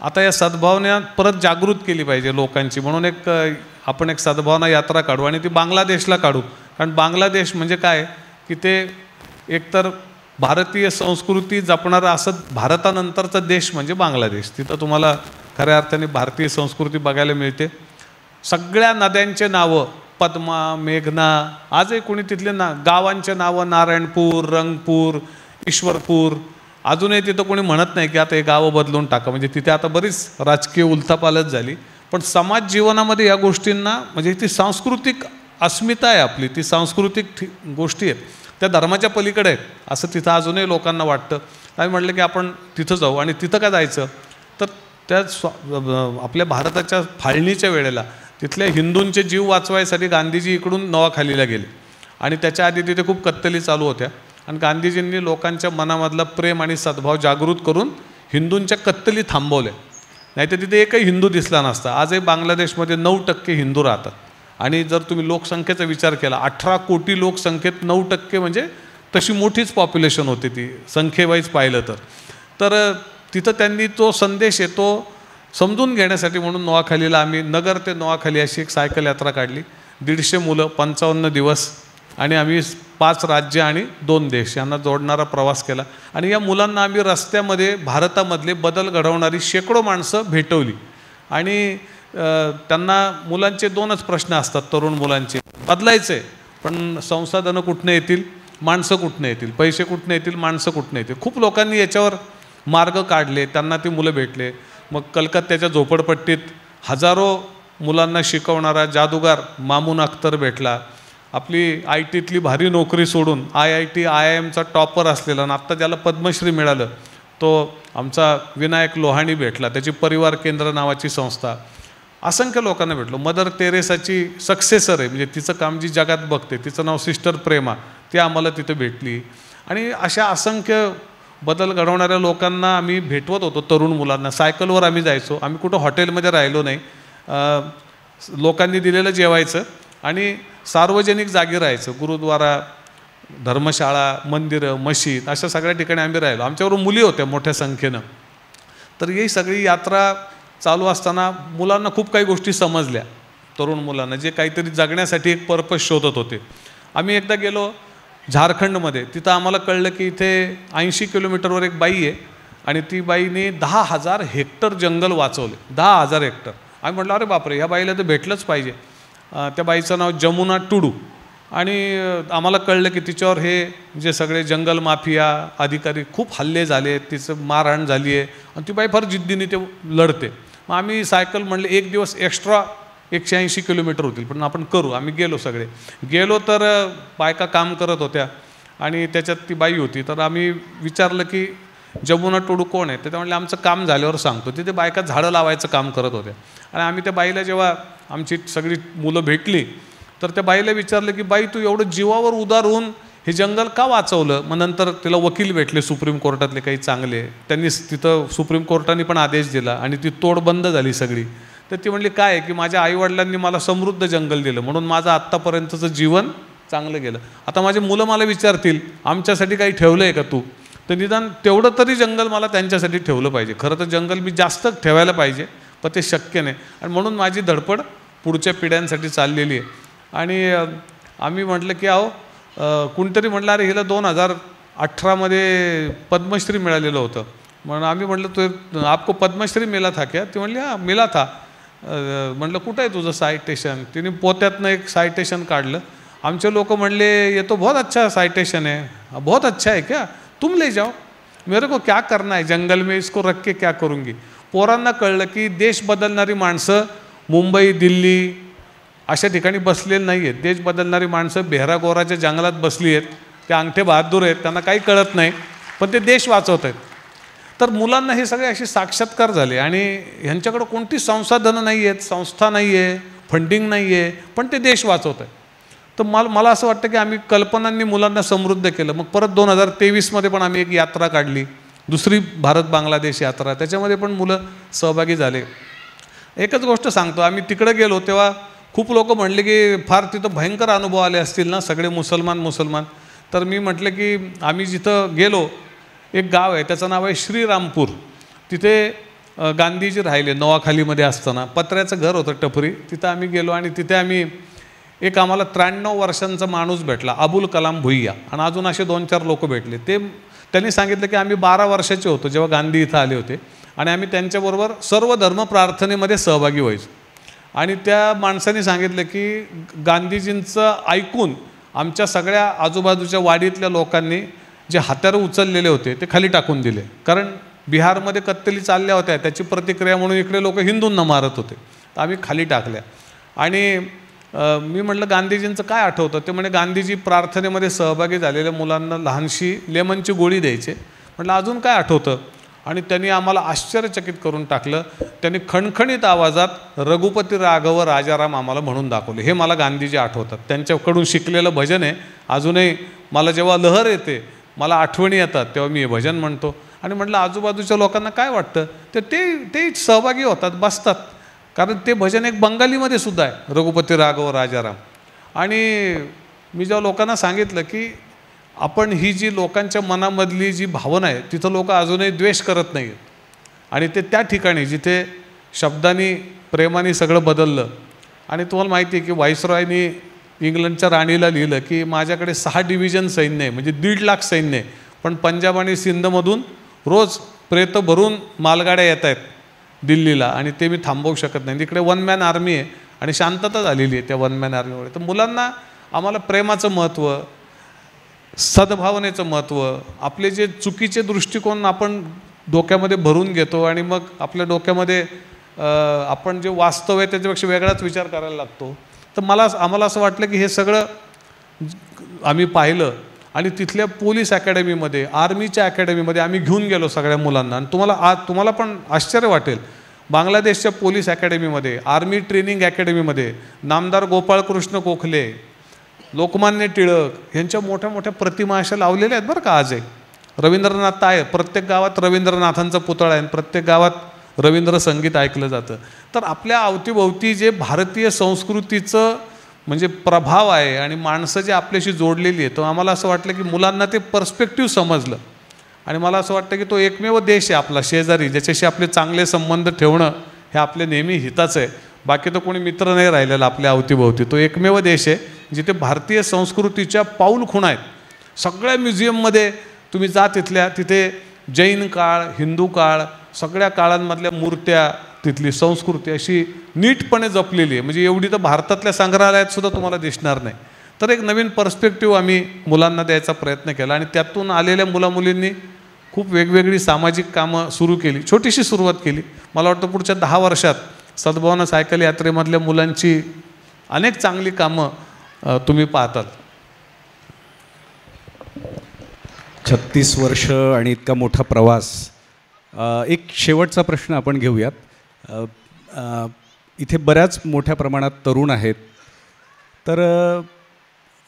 [SPEAKER 3] आता या सद्भावना परत जागृत केली पाहिजे लोकांची, म्हणून आपण एक सद्भावना यात्रा काढू आणि ती बांगलादेशला काढू. कारण बांगलादेश म्हणजे काय की ते एकतर भारतीय संस्कृती जपणारा असं भारतानंतरचा देश म्हणजे बांगलादेश. तिथं तुम्हाला खऱ्या अर्थाने भारतीय संस्कृती बघायला मिळते. सगळ्या नद्यांचे नावं, पद्मा, मेघना, आजही कोणी तिथले गावांचे नावं, नारायणपूर, रंगपूर, ईश्वरपूर, अजूनही तिथं कोणी म्हणत नाही की आता हे गावं बदलून टाका. म्हणजे तिथे आता बरीच राजकीय उलथापालथ झाली. पण समाज जीवनामध्ये या गोष्टींना, म्हणजे ती सांस्कृतिक अस्मिता आहे आपली, ती सांस्कृतिक गोष्टी आहेत, त्या धर्माच्या पलीकडे आहेत असं तिथं अजूनही लोकांना वाटतं. आम्ही म्हटलं की आपण तिथं जाऊ. आणि तिथं काय जायचं तर त्या आपल्या भारताच्या फाळणीच्या वेळेला तिथल्या हिंदूंचे जीव वाचवायसाठी गांधीजी इकडून नवाखालीला गेले. आणि त्याच्या आधी तिथे खूप कत्तली चालू होत्या. आणि गांधीजींनी लोकांच्या मनामधला प्रेम आणि सद्भाव जागृत करून हिंदूंच्या कत्तली थांबवल्या. नाही तर तिथे एकही हिंदू दिसला नसता. आजही बांगलादेशमध्ये 9% हिंदू राहतात. आणि जर तुम्ही लोकसंख्येचा विचार केला, 18 कोटी लोकसंख्येत 9% म्हणजे तशी मोठीच पॉप्युलेशन होती ती संख्येवाईज पाहिलं तर. तर तिथं त्यांनी तो संदेश आहे तो समजून घेण्यासाठी म्हणून नोआखालीला आम्ही नगर ते नोआखाली अशी एक सायकल यात्रा काढली. 150 मुलं, 55 दिवस, आणि आम्ही 5 राज्य आणि 2 देश यांना जोडणारा प्रवास केला. आणि या मुलांना आम्ही रस्त्यामध्ये भारतामधले बदल घडवणारी शेकडो माणसं भेटवली. आणि त्यांना मुलांचे 2च प्रश्न असतात तरुण मुलांचे, बदलायचं आहे पण संसाधनं कुठनं येतील, माणसं कुठनं येतील, पैसे कुठनं येतील, माणसं कुठनं येतील. खूप लोकांनी याच्यावर मार्ग काढले, त्यांना ती मुलं भेटले. मग कलकत्त्याच्या झोपडपट्टीत हजारो मुलांना शिकवणारा जादूगार मामून अख्तर भेटला. आपली ITतली भारी नोकरी सोडून IIT IIMचा टॉपर असलेला आणि आत्ता ज्याला पद्मश्री मिळालं तो आमचा विनायक लोहाणी भेटला. त्याची परिवार केंद्र नावाची संस्था. असंख्य लोकांना भेटलो. मदर तेरेसाची सक्सेसर आहे, म्हणजे तिचं काम जी जगात बघते, तिचं नाव सिस्टर प्रेमा, ती आम्हाला तिथे भेटली. आणि अशा असंख्य बदल घडवणाऱ्या लोकांना आम्ही भेटवत होतो. तरुण मुलांना सायकलवर आम्ही जायचो. आम्ही कुठं हॉटेलमध्ये राहिलो नाही, लोकांनी दिलेलं जेवायचं आणि सार्वजनिक जागी राहायचं. गुरुद्वारा, धर्मशाळा, मंदिरं, मशीद अशा सगळ्या ठिकाणी आम्ही राहिलो. आमच्याबरोबर मुली होत्या मोठ्या संख्येनं. तर ही सगळी यात्रा चालू असताना मुलांना खूप काही गोष्टी समजल्या. तरुण मुलांना जे काहीतरी जगण्यासाठी एक पर्पज शोधत होते. आम्ही एकदा गेलो झारखंडमध्ये. तिथं आम्हाला कळलं की इथे 80 किलोमीटरवर एक बाई आहे आणि ती बाईने 10,000 हेक्टर जंगल वाचवले, 10,000 हेक्टर. आम्ही म्हटलं अरे बापरे, ह्या बाईला तर भेटलंच पाहिजे. त्या बाईचं नाव जमुना टुडू. आणि आम्हाला कळलं की तिच्यावर हे जे सगळे जंगल माफिया अधिकारी खूप हल्ले झाले, तिचं मारहाण झाली आहे आणि ती बाई फार जिद्दीने ते लढते. मग आम्ही सायकल म्हणले एक दिवस एक्स्ट्रा 180 किलोमीटर होतील, पण आपण करू. आम्ही गेलो तर बायका काम करत होत्या आणि त्याच्यात ती बाई होती. तर आम्ही विचारलं की जमुना टुडू कोण आहे, तर ते म्हणले आमचं काम झाल्यावर सांगतो. तिथे बायका झाडं लावायचं काम करत होत्या. आणि आम्ही त्या बाईला जेव्हा आमची सगळी मुलं भेटली तर त्या बाईला विचारलं की बाई तू एवढं जीवावर उदार होऊन हे जंगल का वाचवलं. मग नंतर तिला वकील भेटले सुप्रीम कोर्टातले काही चांगले, त्यांनी तिथं सुप्रीम कोर्टाने पण आदेश दिला आणि ती तोड बंद झाली सगळी. तर ती म्हणली काय आहे की माझ्या आईवडिलांनी मला समृद्ध जंगल दिलं म्हणून माझं आत्तापर्यंतचं जीवन चांगलं गेलं. आता माझे मुलं मला विचारतील आमच्यासाठी काही ठेवलं आहे का तू, तर निदान तेवढं तरी जंगल मला त्यांच्यासाठी ठेवलं पाहिजे. खरं तर जंगल मी जास्त ठेवायला पाहिजे पण ते शक्य नाही. आणि म्हणून माझी धडपड पुढच्या पिढ्यांसाठी चाललेली आहे. आणि आम्ही म्हटलं की कुणीतरी म्हटलं अरे हिला 2018मध्ये पद्मश्री मिळालेलं होतं. म्हणून आम्ही म्हटलं तो आपको पद्मश्री मिला था क्या, ती म्हणली हां मिला था. म्हटलं कुठं आहे तुझं सायटेशन. तिने पोत्यातनं एक सायटेशन काढलं. आमचे लोक म्हणले ये तो बहुत अच्छा साइटेशन है, बहुत अच्छा है क्या, तुम ले जाओ, मेरे को क्या करना है जंगल में, इसको रख के क्या करूँगी. पोरांना कळलं की देश बदलणारी माणसं मुंबई दिल्ली अशा ठिकाणी बसलेली नाही आहेत. देश बदलणारी माणसं बेहरागोराच्या जंगलात बसली आहेत. ते अंगठे बहादूर आहेत, त्यांना काही कळत नाही पण ते देश वाचवत आहेत. तर मुलांना हे सगळे असे साक्षात्कार झाले आणि ह्यांच्याकडं कोणती संसाधनं नाही आहेत, संस्था नाही आहे, फंडिंग नाही आहे, पण ते देश वाचवत आहेत. तर मला असं वाटतं की आम्ही कल्पनांनी मुलांना समृद्ध केलं. मग परत 2023मध्ये पण आम्ही एक यात्रा काढली, दुसरी भारत बांगलादेश यात्रा. त्याच्यामध्ये पण मुलं सहभागी झाले. एकच गोष्ट सांगतो, आम्ही तिकडे गेलो तेव्हा खूप लोक म्हणले की फार तिथं भयंकर अनुभव आले असतील ना, सगळे मुसलमान. तर मी म्हटलं की आम्ही जिथं गेलो एक गाव आहे त्याचं नाव आहे श्रीरामपूर. तिथे गांधीजी राहिले नवाखालीमध्ये असताना. पत्र्याचं घर होतं, टपरी. तिथं आम्ही गेलो आणि तिथे आम्हाला 93 वर्षांचा माणूस भेटला, अबुल कलाम भुईया, आणि अजून असे 2-4 लोक भेटले. त्यांनी सांगितलं की आम्ही 12 वर्षाचे होतो जेव्हा गांधी इथं आले होते आणि आम्ही त्यांच्याबरोबर सर्व धर्म प्रार्थनेमध्ये सहभागी व्हायचो. आणि त्या माणसाने सांगितलं की गांधीजींचं ऐकून आमच्या सगळ्या आजूबाजूच्या वाडीतल्या लोकांनी जे हत्यारं उचललेले होते ते खाली टाकून दिले. कारण बिहारमध्ये कत्तली चालल्या होत्या, त्याची प्रतिक्रिया म्हणून इकडे लोक हिंदूंना मारत होते. तर आम्ही खाली टाकल्या. आणि मी म्हटलं गांधीजींचं काय आठवतं. ते म्हणे गांधीजी प्रार्थनेमध्ये सहभागी झालेल्या मुलांना लहानशी लेमनची गोळी द्यायचे. म्हटलं अजून काय आठवतं. आणि त्यांनी आम्हाला आश्चर्यचकित करून टाकलं. त्यांनी खणखणीत आवाजात रघुपती राघव राजाराम आम्हाला म्हणून दाखवले. हे मला गांधीजी आठवतात. त्यांच्याकडून शिकलेलं भजन आहे. अजूनही मला जेव्हा लहर येते, मला आठवणी येतात, तेव्हा मी हे भजन म्हणतो. आणि म्हटलं आजूबाजूच्या लोकांना काय वाटतं, तर ते सहभागी होतात, बसतात. कारण ते भजन एक बंगालीमध्ये सुद्धा आहे, रघुपती राघव राजाराम. आणि मी जेव्हा लोकांना सांगितलं की आपण ही जी लोकांच्या मनामधली जी भावना आहे, तिथं लोक अजूनही द्वेष करत नाही आहेत. आणि ते त्या ठिकाणी जिथे शब्दांनी प्रेमाने सगळं बदललं. आणि तुम्हाला माहिती आहे की व्हाईसरॉयनी इंग्लंडच्या राणीला लिहिलं की माझ्याकडे 6 डिव्हिजन सैन्य आहे, म्हणजे 1.5 लाख सैन्य आहे, पण पंजाब आणि सिंधमधून रोज प्रेतं भरून मालगाड्या येत आहेत दिल्लीला आणि ते मी थांबवू शकत नाही. तिकडे 1 मॅन आर्मी आहे आणि शांतता झालेली आहे त्या 1 मॅन आर्मीमुळे. तर मुलांना आम्हाला प्रेमाचं महत्त्व, सद्भावनेचं महत्त्व, आपले जे चुकीचे दृष्टिकोन आपण डोक्यामध्ये भरून घेतो आणि मग आपल्या डोक्यामध्ये आपण जे वास्तव आहे त्याच्यापेक्षा वेगळाच विचार करायला लागतो. तर आम्हाला असं वाटलं की हे सगळं आम्ही पाहिलं. आणि तिथल्या पोलीस अकॅडमीमध्ये, आर्मीच्या अकॅडमीमध्ये आम्ही घेऊन गेलो सगळ्या मुलांना. आणि तुम्हाला पण आश्चर्य वाटेल, बांगलादेशच्या पोलीस अकॅडमीमध्ये, आर्मी ट्रेनिंग अकॅडमीमध्ये नामदार गोपाळकृष्ण गोखले, लोकमान्य टिळक यांच्या मोठ्या मोठ्या प्रतिमा अशा लावलेल्या आहेत बरं का. आज आहे रवींद्रनाथ आहे, प्रत्येक गावात रवींद्रनाथांचा पुतळा आहे, प्रत्येक गावात रवींद्र संगीत ऐकलं जातं. तर आपल्या अवतीभोवती जे भारतीय संस्कृतीचं म्हणजे प्रभाव आहे आणि माणसं जे आपल्याशी जोडलेली आहे, तर आम्हाला असं वाटलं की मुलांना ते पर्स्पेक्टिव्ह समजलं. आणि मला असं वाटतं की तो एकमेव देश आहे आपला शेजारी ज्याच्याशी आपले चांगले संबंध ठेवणं हे आपले नेहमी हिताचं आहे. बाकी तर कोणी मित्र नाही राहिलेला आपल्या अवतीभोवती. तो एकमेव देश आहे जिथे भारतीय संस्कृतीच्या पाऊलखुणा आहेत. सगळ्या म्युझियममध्ये तुम्ही जा, तिथे जैन काळ, हिंदू काळ, सगळ्या काळांमधल्या मूर्त्या, तिथली संस्कृती अशी नीटपणे जपलेली आहे. म्हणजे एवढी तर भारतातल्या संग्रहालयात सुद्धा तुम्हाला दिसणार नाही. तर एक नवीन पर्स्पेक्टिव्ह आम्ही मुलांना द्यायचा प्रयत्न केला आणि त्यातून आलेल्या मुलामुलींनी खूप वेगवेगळी सामाजिक कामं सुरू केली. छोटीशी सुरुवात केली. मला वाटतं पुढच्या 10 वर्षात सद्भावना सायकल यात्रेमधल्या मुलांची अनेक चांगली कामं तुम्ही पाहताल.
[SPEAKER 1] 36 वर्ष आणि इतका मोठा प्रवास. एक शेवटचा प्रश्न आपण घेऊयात. इथे बऱ्याच मोठ्या प्रमाणात तरुण आहेत. तर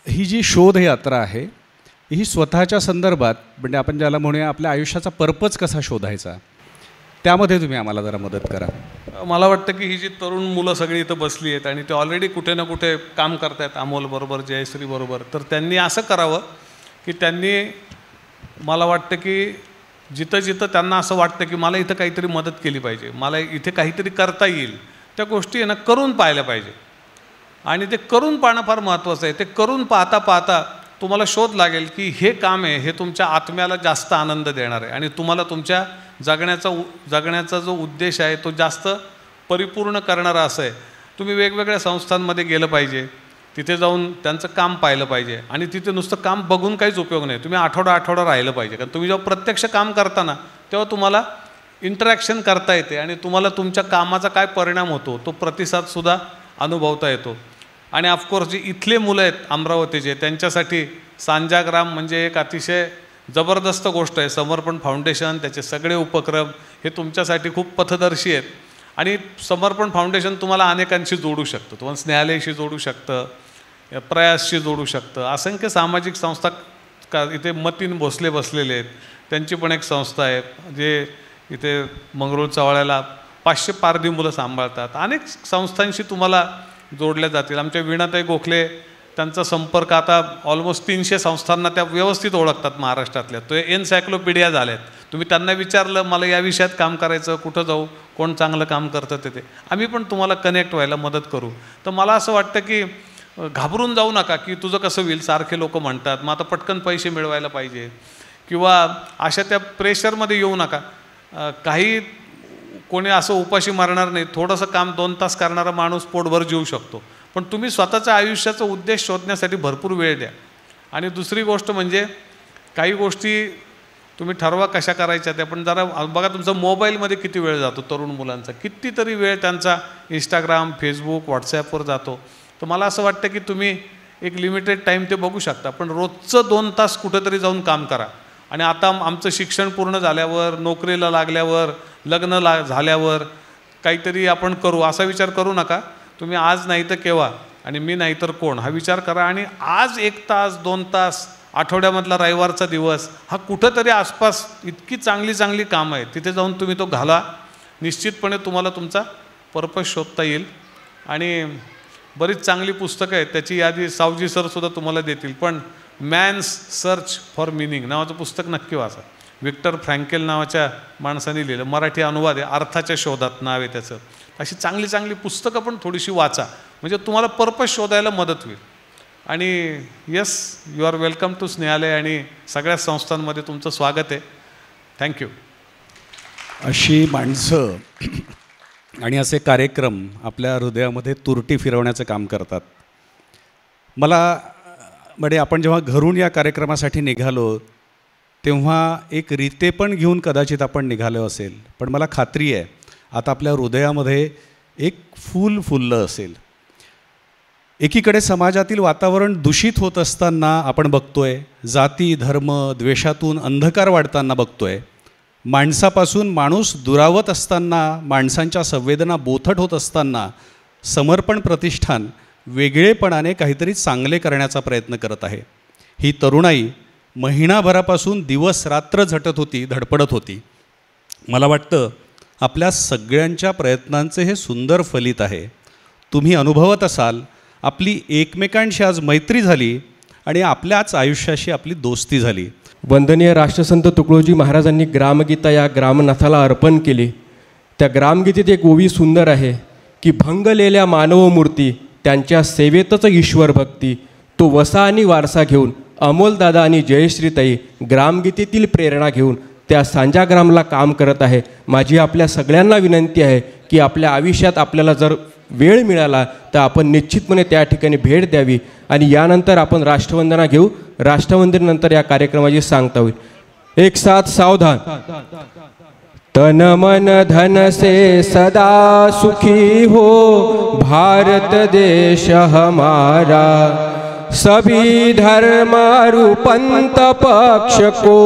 [SPEAKER 1] ही जी शोधयात्रा आहे ही स्वतःच्या संदर्भात, म्हणजे आपण ज्याला म्हणूया आपल्या आयुष्याचा पर्पज कसा शोधायचा, त्यामध्ये तुम्ही आम्हाला जरा मदत करा.
[SPEAKER 3] मला वाटतं की ही जी तरुण मुलं सगळी इथं बसली आहेत आणि ते ऑलरेडी कुठे ना कुठे काम करत आहेत, अमोलबरोबर, जयश्रीबरोबर. तर त्यांनी असं करावं की त्यांनी, मला वाटतं की जिथं जिथं त्यांना असं वाटतं की मला इथं काहीतरी मदत केली पाहिजे, मला इथे काहीतरी करता येईल, त्या गोष्टी आहे ना करून पाहायला पाहिजे. आणि ते करून पाहणं फार महत्त्वाचं आहे. ते करून पाहता पाहता तुम्हाला शोध लागेल की हे काम आहे हे तुमच्या आत्म्याला जास्त आनंद देणार आहे आणि तुम्हाला तुमच्या जगण्याचा जो उद्देश आहे तो जास्त परिपूर्ण करणारा असं आहे. तुम्ही वेगवेगळ्या संस्थांमध्ये गेलं पाहिजे, तिथे जाऊन त्यांचं काम पाहिलं पाहिजे. आणि तिथे नुसतं काम बघून काहीच उपयोग नाही. तुम्ही आठवडा राहिलं पाहिजे. कारण तुम्ही जेव्हा प्रत्यक्ष काम करताना तेव्हा तुम्हाला इंटरॅक्शन करता येते आणि तुम्हाला तुमच्या कामाचा काय परिणाम होतो तो प्रतिसादसुद्धा अनुभवता येतो. आणि ऑफकोर्स जे इथले मुलं आहेत अमरावतीचे, त्यांच्यासाठी सांजाग्राम म्हणजे एक अतिशय जबरदस्त गोष्ट आहे. समर्पण फाउंडेशन, त्याचे सगळे उपक्रम हे तुमच्यासाठी खूप पथदर्शी आहेत. आणि समर्पण फाउंडेशन तुम्हाला अनेकांशी जोडू शकतं. तुम्हाला स्नेहालयशी जोडू शकतं, प्रयासशी जोडू शकतं. असंख्य सामाजिक संस्था का इथे मतीन भोसले बसलेले आहेत, त्यांची पण एक संस्था आहे जे इथे मंगरूळ चवळ्याला 500 पारधी मुलं सांभाळतात. अनेक संस्थांशी तुम्हाला जोडल्या जातील. आमच्या वीणाताई गोखले, त्यांचा संपर्क आता ऑलमोस्ट 300 संस्थांना त्या व्यवस्थित ओळखतात महाराष्ट्रातल्या. तो एनसायक्लोपीडिया झाल्यात. तुम्ही त्यांना विचारलं मला या विषयात काम करायचं, कुठं जाऊ, कोण चांगलं काम करतं ते आम्ही पण तुम्हाला कनेक्ट व्हायला मदत करू. तर मला असं वाटतं की घाबरून जाऊ नका की तुझं कसं होईल, सारखे लोक म्हणतात, मग आता पटकन पैसे मिळवायला पाहिजे किंवा अशा त्या प्रेशरमध्ये येऊ नका. काही कोणी असं उपाशी मारणार नाही. थोडंसं काम 2 तास करणारा माणूस पोटभर जीवू शकतो. पण तुम्ही स्वतःच्या आयुष्याचा उद्देश शोधण्यासाठी भरपूर वेळ द्या. आणि दुसरी गोष्ट म्हणजे काही गोष्टी तुम्ही ठरवा कशा करायच्या त्या, पण जरा बघा तुमचा मोबाईलमध्ये किती वेळ जातो. तरुण मुलांचा कितीतरी वेळ त्यांचा इंस्टाग्राम, फेसबुक, व्हॉट्सॲपवर जातो. तर मला असं वाटतं की तुम्ही एक लिमिटेड टाईम ते बघू शकता, पण रोजचं 2 तास कुठंतरी जाऊन काम करा. आणि आता आमचं शिक्षण पूर्ण झाल्यावर, नोकरीला लागल्यावर, लग्न झाल्यावर काहीतरी आपण करू असा विचार करू नका. तुम्ही आज नाही तर केव्हा आणि मी नाही तर कोण हा विचार करा. आणि आज 1 तास 2 तास आठवड्यामधला रविवारचा दिवस हा कुठंतरी आसपास इतकी चांगली कामं आहेत तिथे जाऊन तुम्ही तो घाला. निश्चितपणे तुम्हाला तुमचा पर्पज शोधता येईल. आणि बरीच चांगली पुस्तकं आहेत, त्याची यादी सावजी सरसुद्धा तुम्हाला देतील. पण मॅन्स सर्च फॉर मिनिंग नावाचं पुस्तक नक्की वाचा. विक्टर फ्रँकेल नावाच्या माणसाने लिहिलं, मराठी अनुवाद आहे, अर्थाच्या शोधात नाव आहे त्याचं. अशी चांगली पुस्तकं पण थोडीशी वाचा, म्हणजे तुम्हाला पर्पज शोधायला मदत होईल. आणि yes, you are welcome to Snehalaya आणि सगळ्या संस्थांमध्ये तुमचं स्वागत आहे. थँक्यू.
[SPEAKER 1] अशी माणसं आणि असे कार्यक्रम आपल्या हृदयामध्ये तुरटी फिरवण्याचं काम करतात. मला म्हणजे आपण जेव्हा घरून या कार्यक्रमासाठी निघालो तेव्हा एक रीतेपण घेऊन कदाचित आपण निघालो असेल, पण मला खात्री आहे आता आपल्या हृदयामध्ये एक फूल फुललं असेल. एकीकडे समाजातील वातावरण दूषित होत असताना आपण बघतोय, जाती धर्म द्वेषातून अंधकार वाढताना बघतोय, माणसापासून माणूस दुरावत असताना, माणसांच्या संवेदना बोथट होत असताना समर्पण प्रतिष्ठान वेगळेपणाने काहीतरी चांगले करण्याचा प्रयत्न करत आहे. ही तरुणाई महिनाभरापासून दिवस रात्र झटत होती, धडपडत होती. मला वाटतं आपल्या सगळ्यांच्या प्रयत्नांचे हे सुंदर फलित आहे. तुम्ही अनुभवत असाल आपली एकमेकांशी आज मैत्री झाली आणि आपल्याच आयुष्याशी आपली दोस्ती झाली.
[SPEAKER 4] वंदनीय राष्ट्रसंत तुकडोजी महाराजांनी ग्रामगीता या ग्रामनाथाला अर्पण केली. त्या ग्रामगीतेत एक ओवी सुंदर आहे की भंगलेल्या मानव मूर्ती त्यांच्या सेवेतच ईश्वर भक्ती, तो वसा आणि वारसा घेऊन अमोलदादा आणि जयश्रीताई ग्रामगीतेतील प्रेरणा घेऊन त्या सांजाग्रामला काम करत आहे. माझी आपल्या सगळ्यांना विनंती आहे की आपल्या आयुष्यात आपल्याला जर वेळ मिळाला तर आपण निश्चितपणे त्या ठिकाणी भेट द्यावी. आणि यानंतर आपण राष्ट्रवंदना घेऊ. राष्ट्रवंदनेनंतर या कार्यक्रमाची सांगता होईल. एक साथ सावधान. तन मन धन से सदा सुखी हो भारत देश हमारा, सभी धर्म पंथ पक्ष को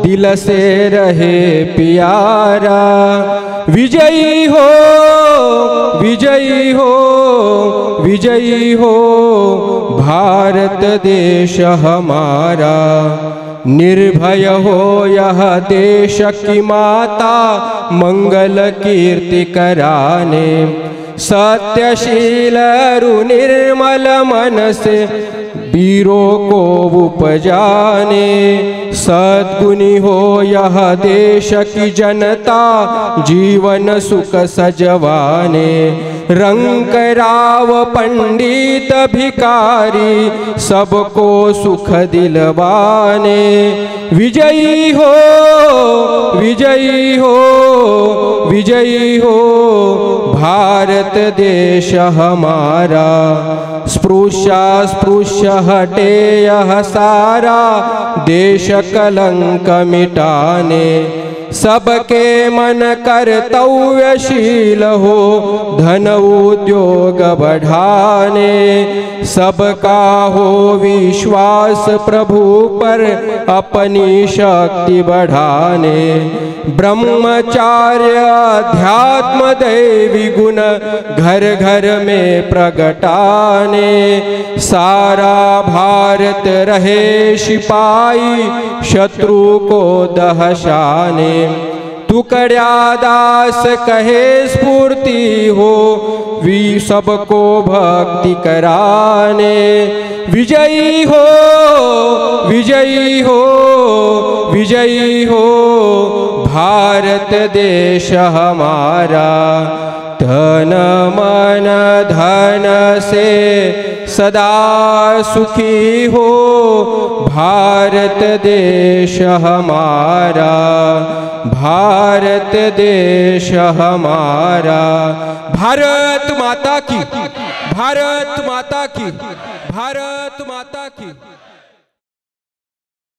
[SPEAKER 4] दिल से रहे प्यारा. विजयी हो विजयी हो विजयी हो भारत देश हमारा. निर्भय हो यह देश की माता मंगल कीर्ति कराने. सत्यशील निर्मल मन से वीरों को उपजाने. सद्गुणी हो यह देश की जनता जीवन सुख सजवाने. रंग राव पंडित भिकारी सबको सुख दिलवाने. विजयी हो विजयी हो विजयी हो भारत देश हमारा. स्पृश्य हटे यह सारा देश कलंक मिटाने. सबके मन कर्तव्यशील हो धन उद्योग बढ़ाने. सबका हो विश्वास प्रभु पर अपनी शक्ति बढ़ाने. ब्रह्मचार्य अध्यात्म दैवी गुण घर घर में प्रगटाने. सारा भारत रहे सिपाही शत्रु को दहशाने. टुकड़ा दास कहे स्फूर्ति हो वी सबको भक्ति कराने. विजयी हो विजयी हो विजयी हो भारत देश हमारा. धन मन धन से सदा सुखी हो भारत देश हमारा. भारत देश हमारा. भारत माता की भारत माता की भारत